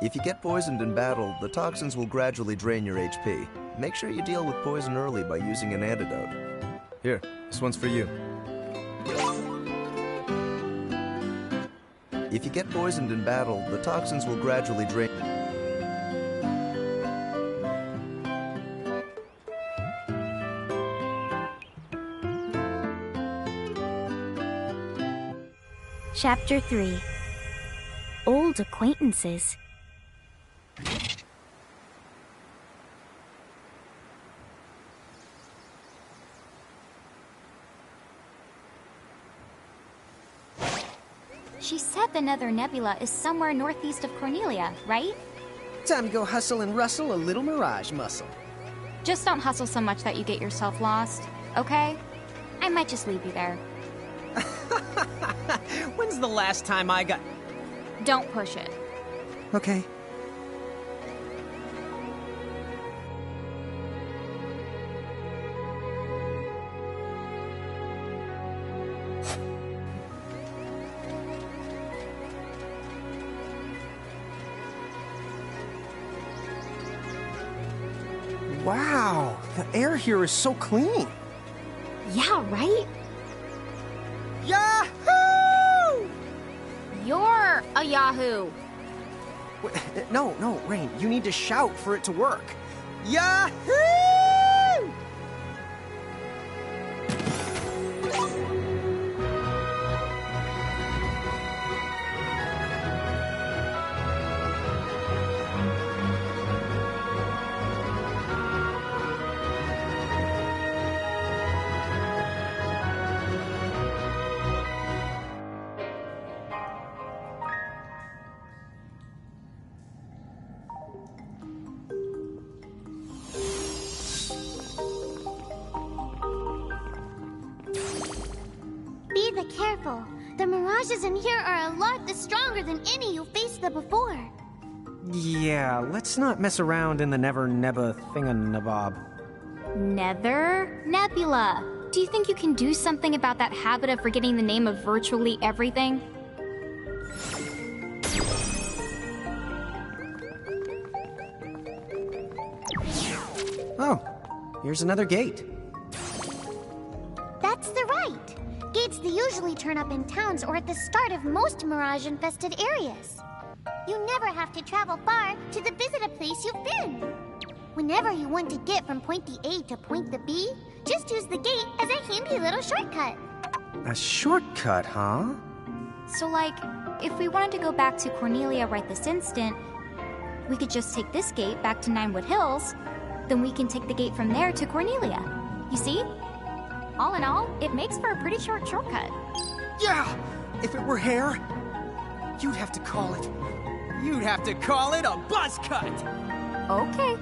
If you get poisoned in battle, the toxins will gradually drain your HP. Make sure you deal with poison early by using an antidote. Here, this one's for you. If you get poisoned in battle, the toxins will gradually drain... Chapter 3. Old Acquaintances. She said the Nether Nebula is somewhere northeast of Cornelia, right? Time to go hustle and rustle a little mirage muscle. Just don't hustle so much that you get yourself lost, okay? I might just leave you there. When's the last time I got... Don't push it. Okay. Wow, the air here is so clean. Yeah, right? Yahoo! You're a Yahoo! No, Rain, you need to shout for it to work. Yahoo! Be careful. The mirages in here are a lot stronger than any you faced before. Yeah, let's not mess around in the never-nebba thinganabob. Nether? Nebula! Do you think you can do something about that habit of forgetting the name of virtually everything? Oh, here's another gate. That's the right. Gates that usually turn up in towns or at the start of most mirage-infested areas. You never have to travel far to visit a place you've been. Whenever you want to get from point A to point B, just use the gate as a handy little shortcut. A shortcut, huh? So, like, if we wanted to go back to Cornelia right this instant, we could just take this gate back to Ninewood Hills, then we can take the gate from there to Cornelia. You see? All in all, it makes for a pretty short shortcut. Yeah! If it were hair, you'd have to call it... You'd have to call it a buzz cut! Okay.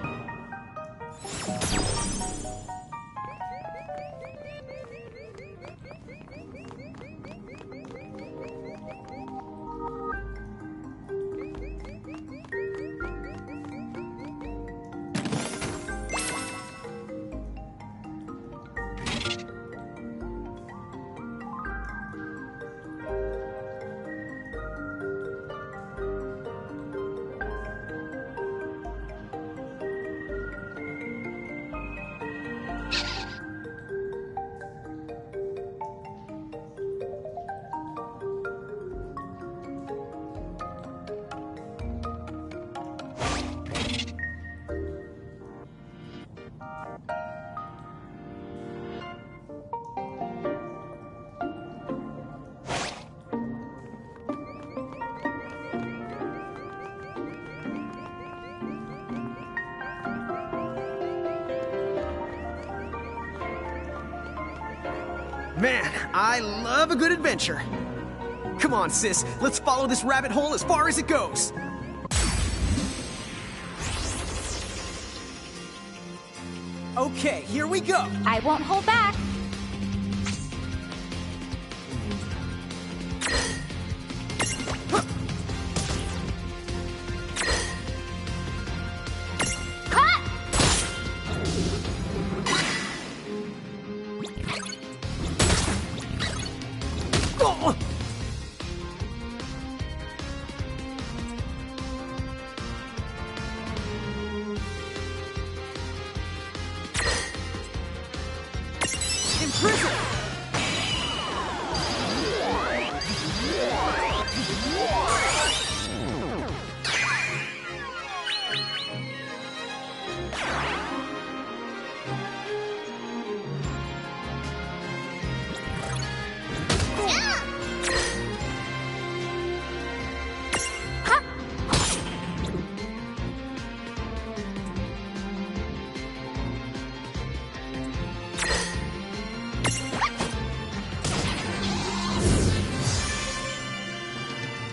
Man, I love a good adventure. Come on, sis, let's follow this rabbit hole as far as it goes. Okay, here we go. I won't hold back.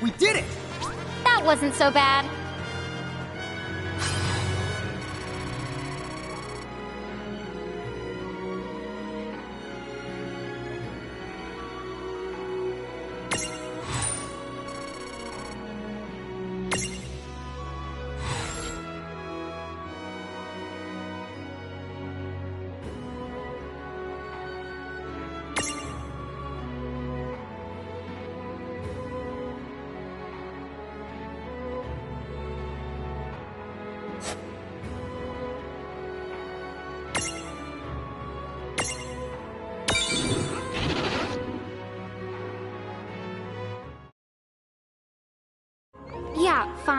We did it! That wasn't so bad.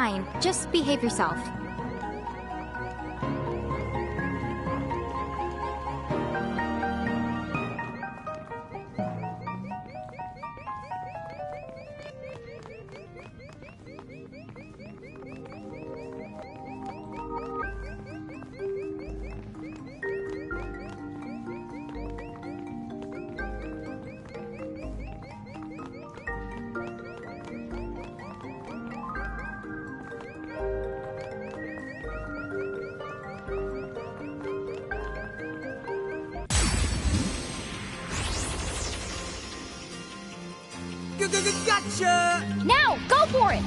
fine. Just behave yourself. Gotcha! Now, go for it!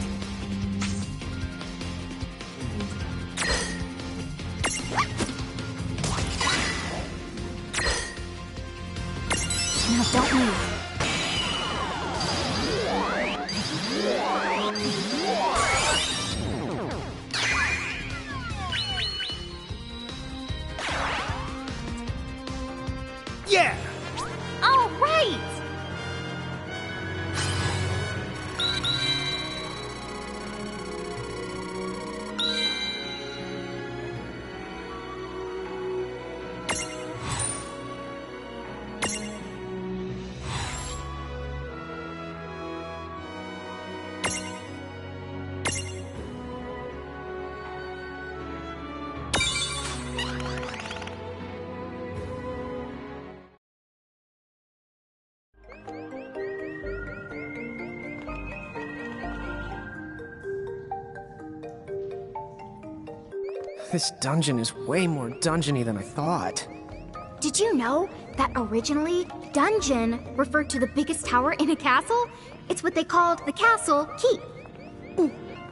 Now, don't move. Yeah! All right! This dungeon is way more dungeony than I thought. Did you know that originally, dungeon referred to the biggest tower in a castle? It's what they called the castle keep.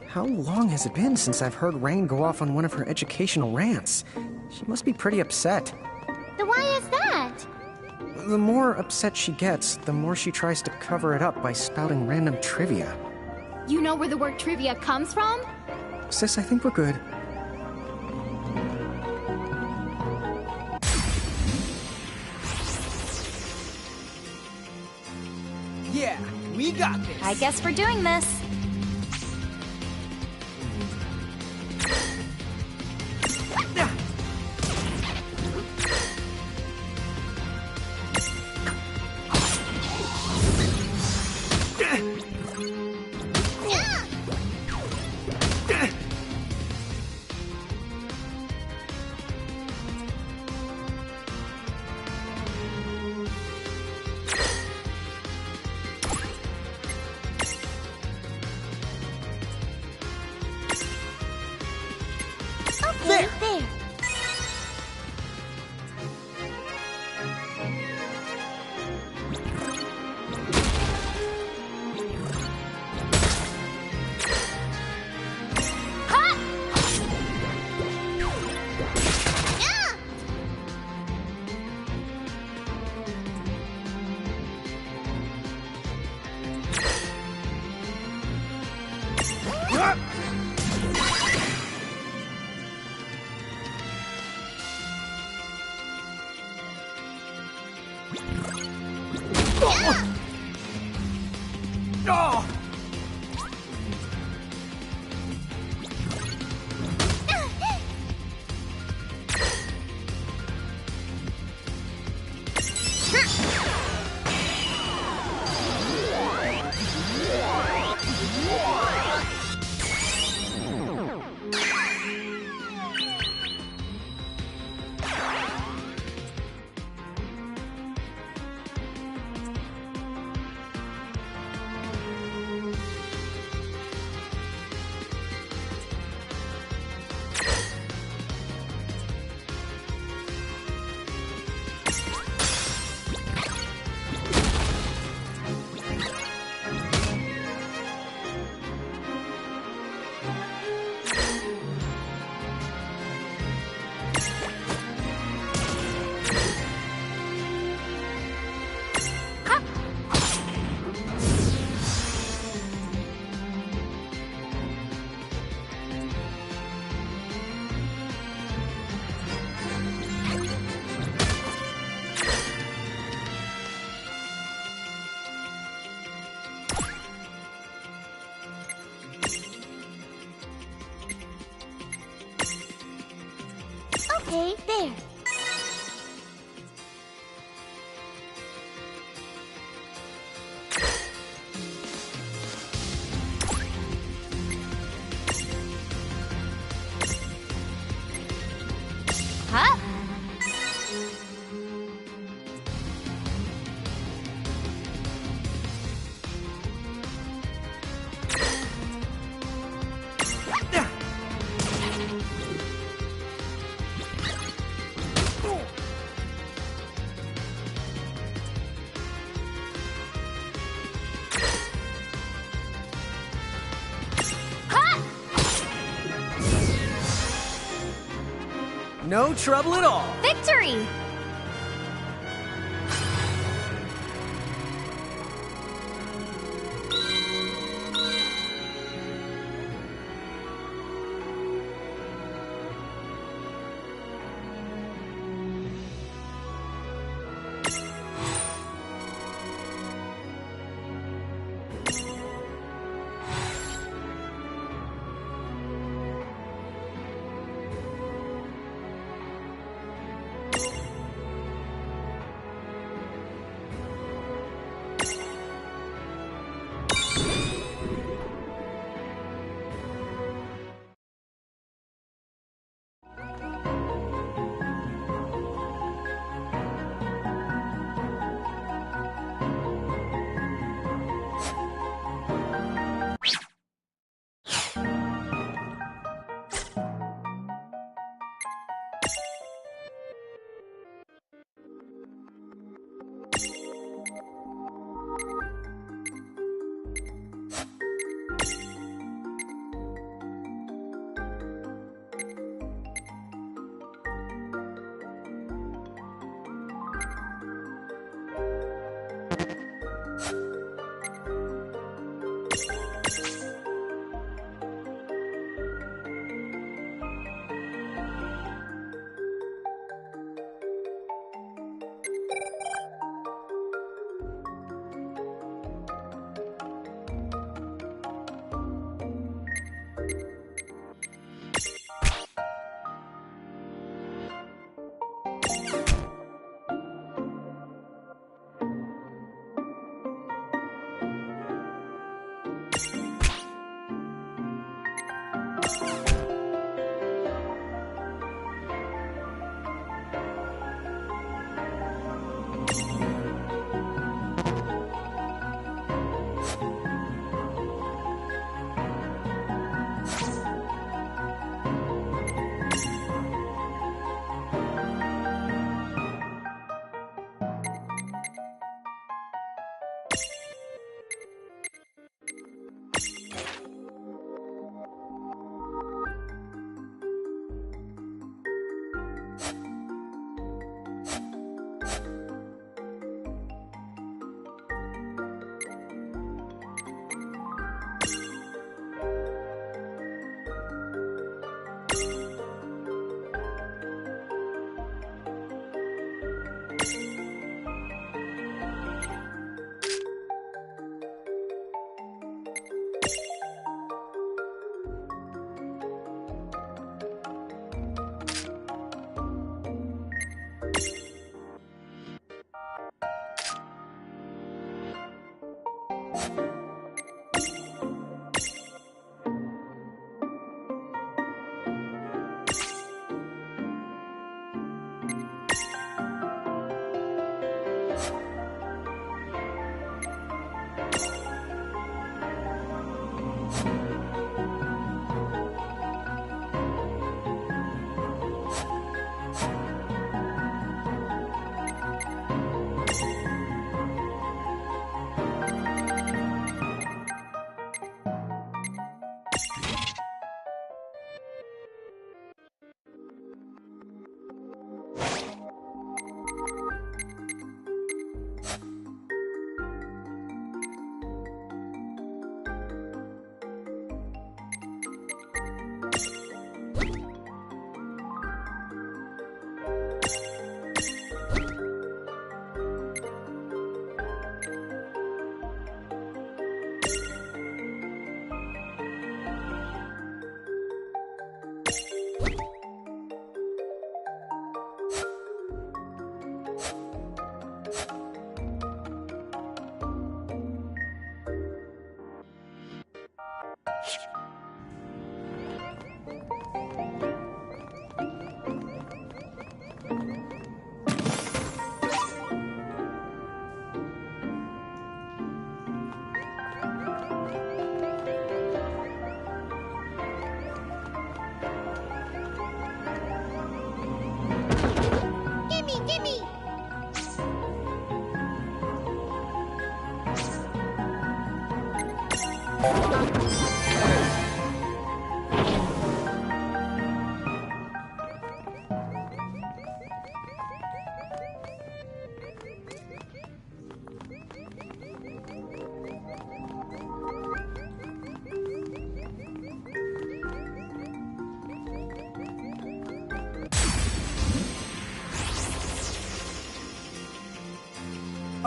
How long has it been since I've heard Rain go off on one of her educational rants? She must be pretty upset. Then why is that? The more upset she gets, the more she tries to cover it up by spouting random trivia. You know where the word trivia comes from? Sis, I think we're good. Yeah, we got this. I guess we're doing this. There. Oh! Okay, there. Huh? No trouble at all. Victory!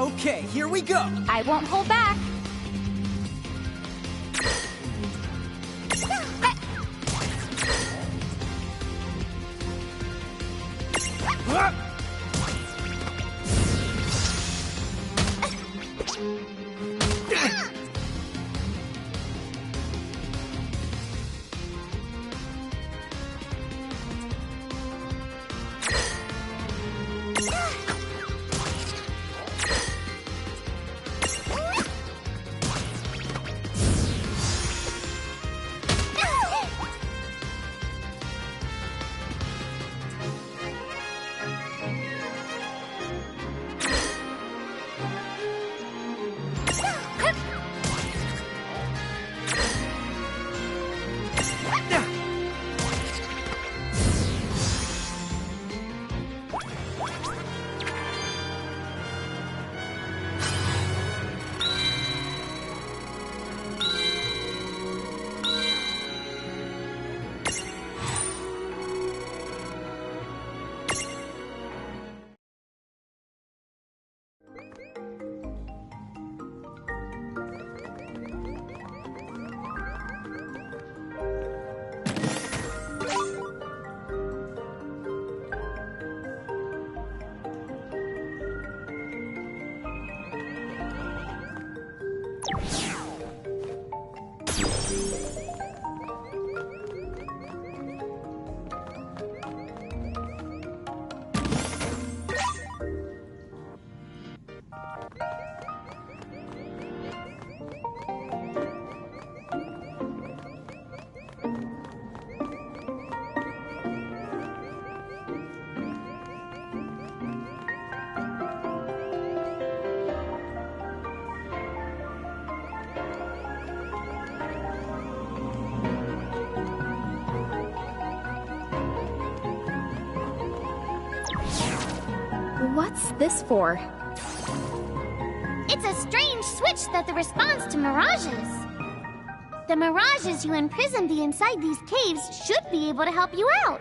Okay, here we go. I won't hold back. What's this for? It's a strange switch that responds to mirages. The mirages you imprisoned inside these caves should be able to help you out.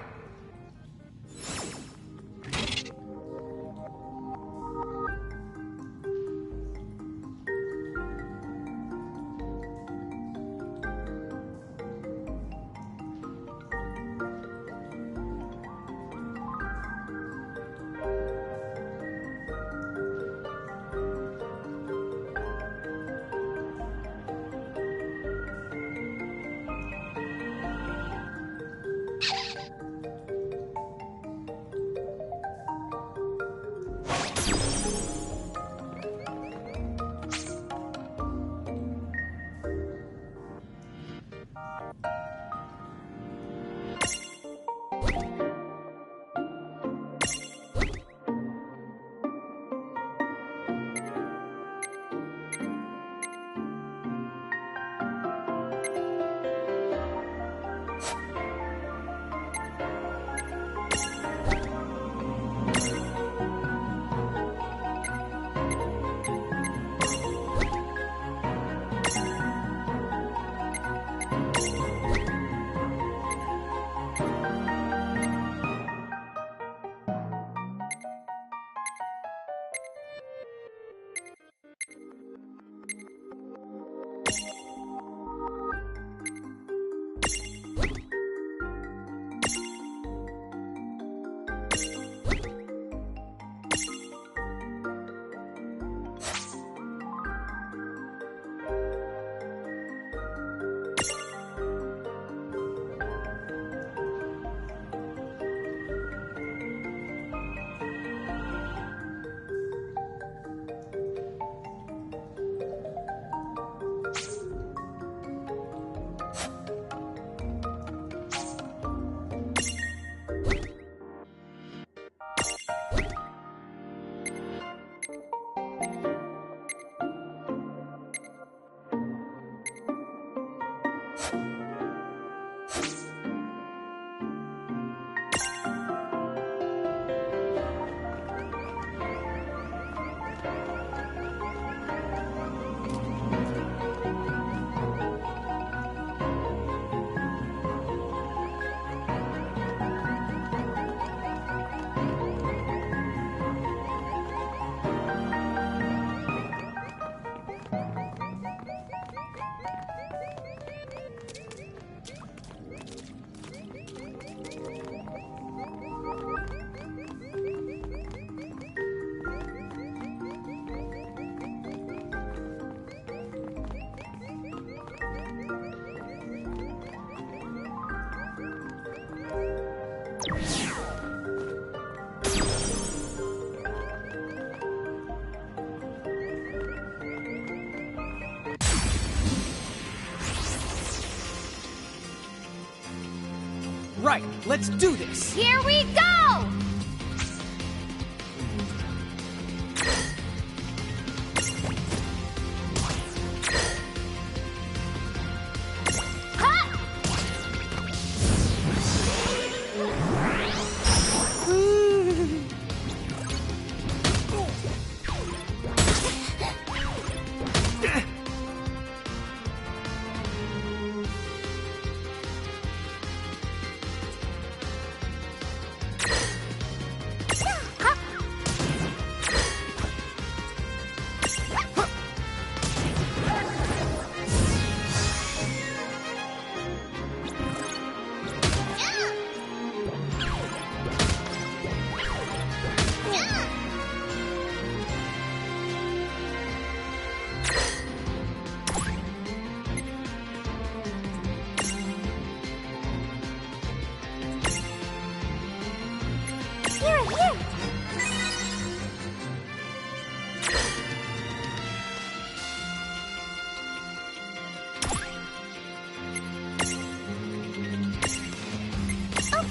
let's do this! Here we go!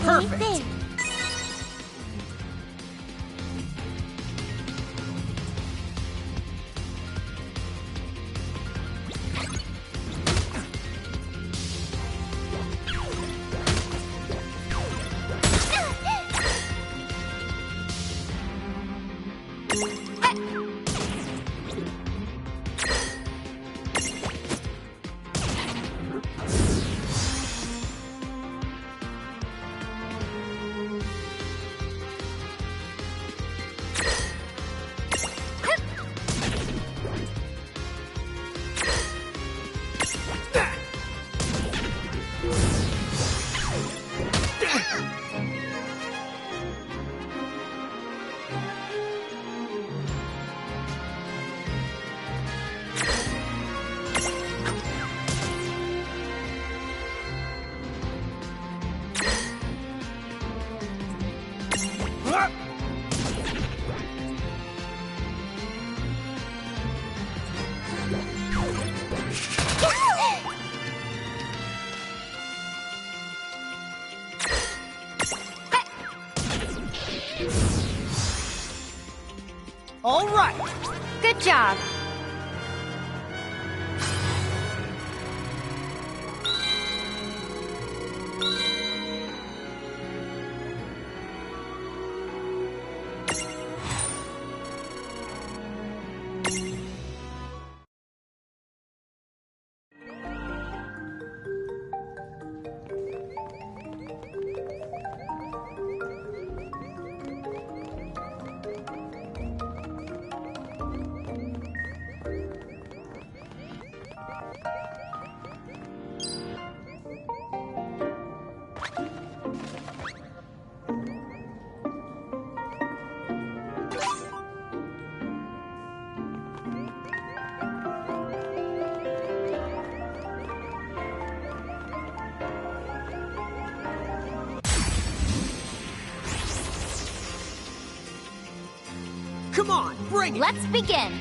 Perfect! There. All right! Good job. Come on, bring it! Let's begin.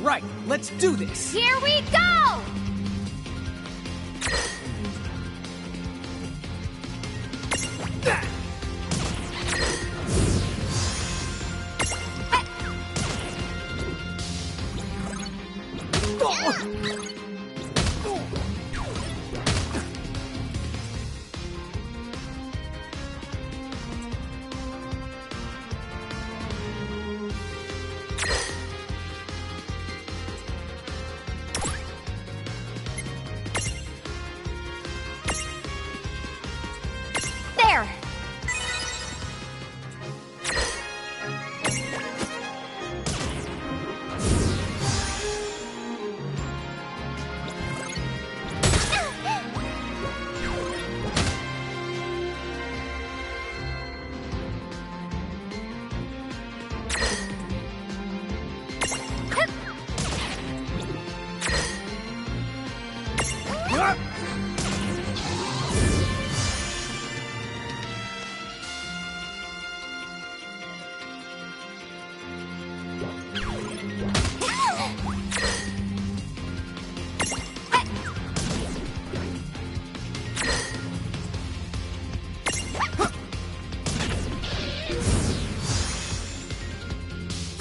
Right, let's do this! Here we go! There!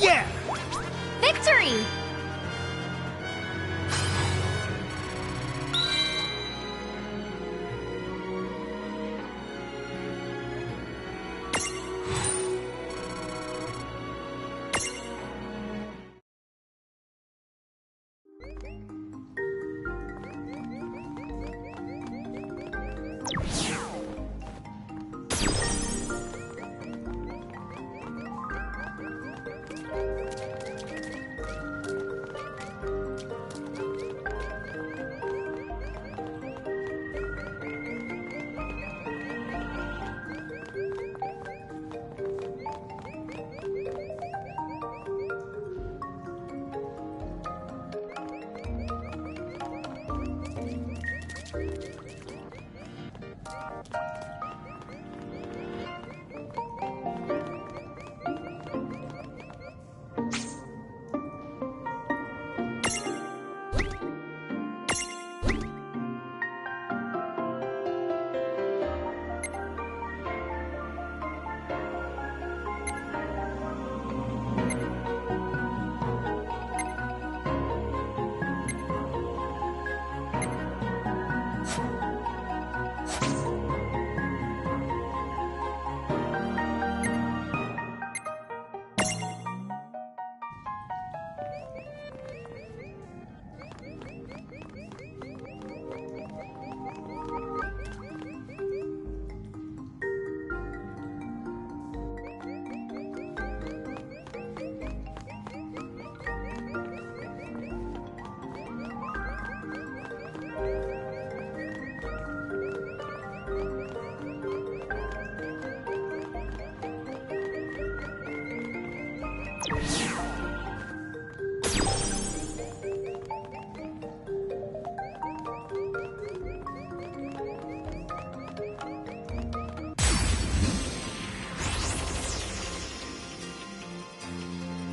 Yeah! Victory!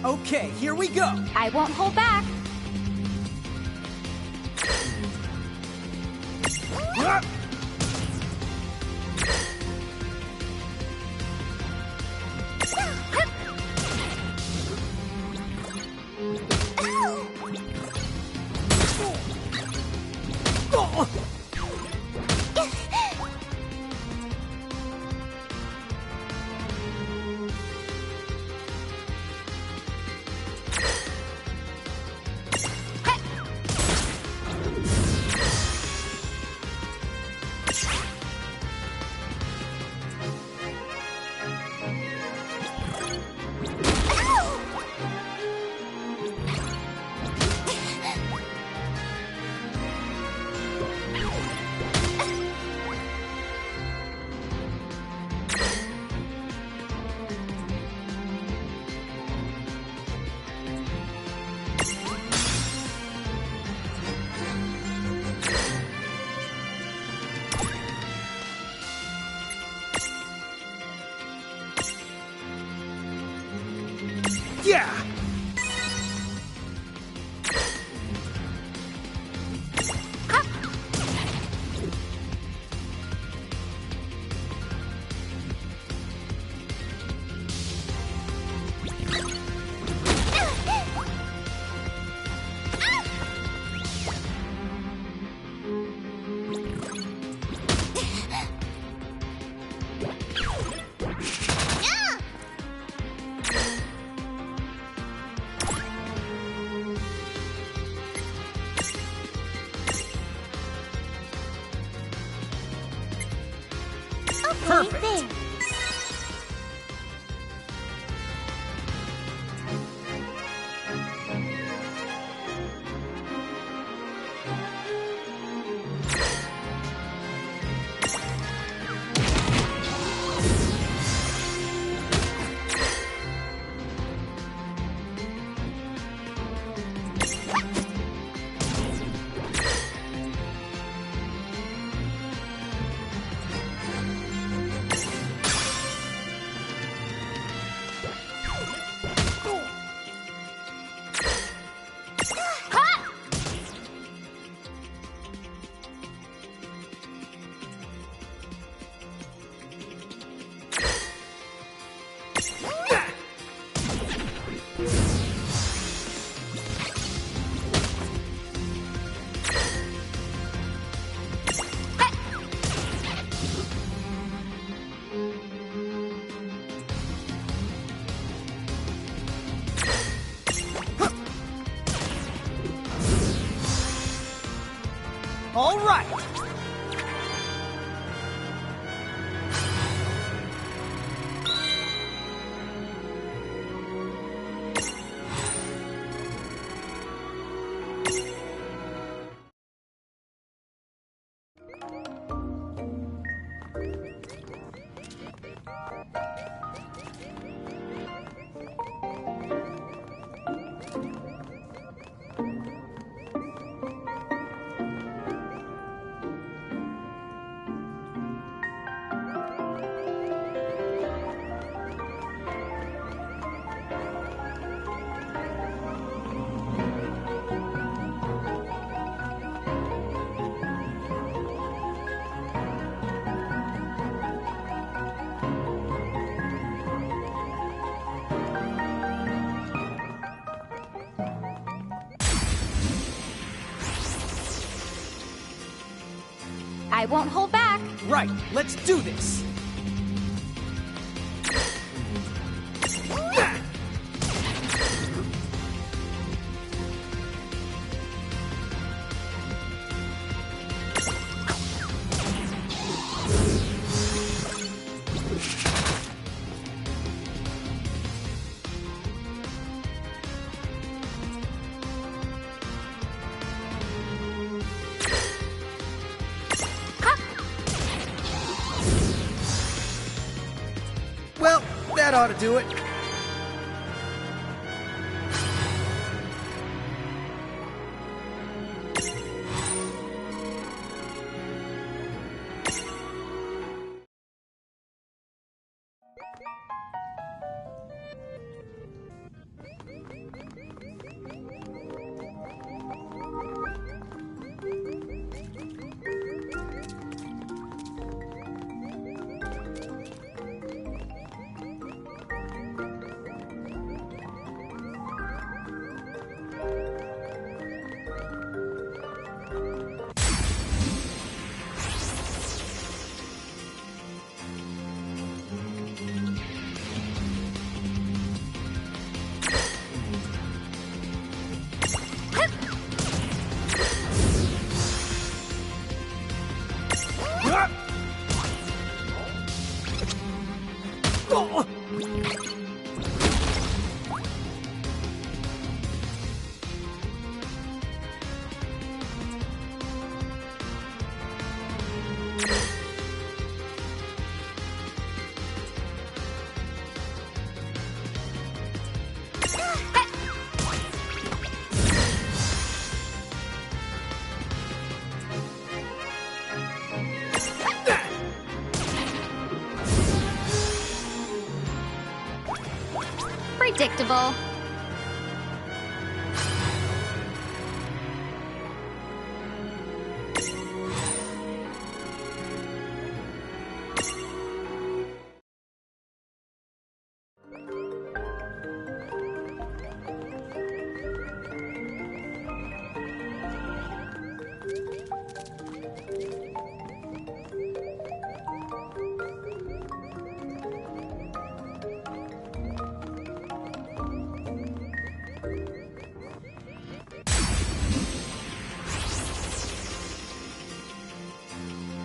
Okay, here we go! I won't hold back. Yeah! Right Perfect. there. All right. I won't hold back. Right, let's do this. Well, that ought to do it. Predictable.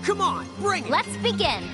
Come on, bring it! Let's begin.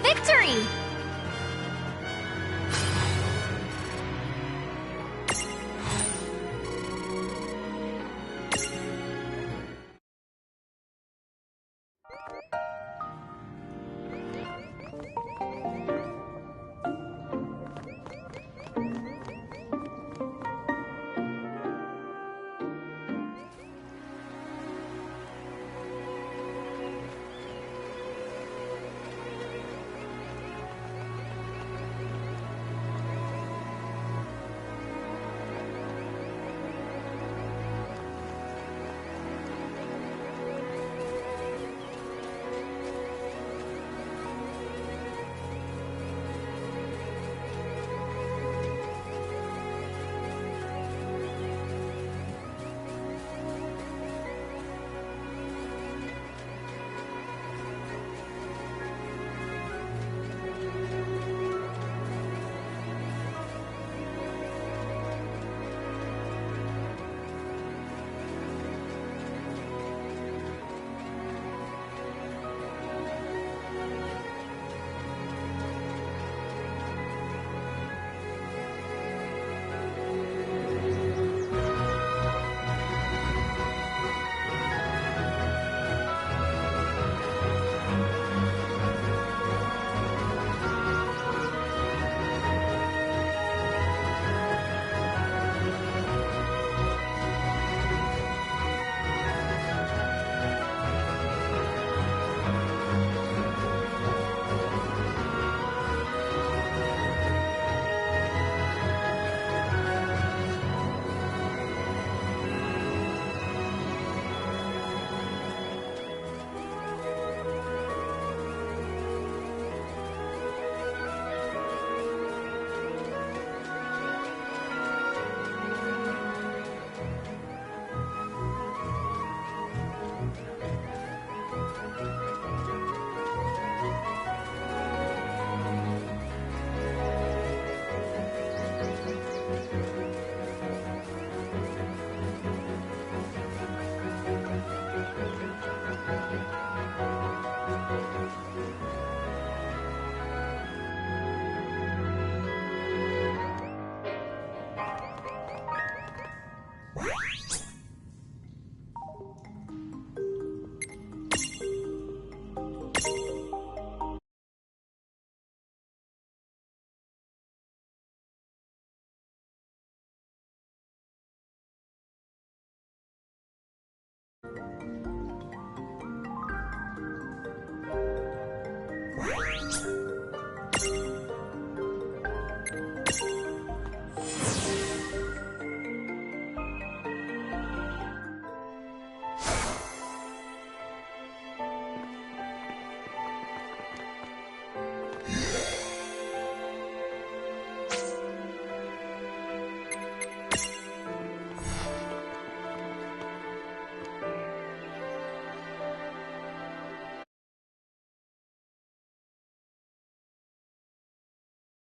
Victory!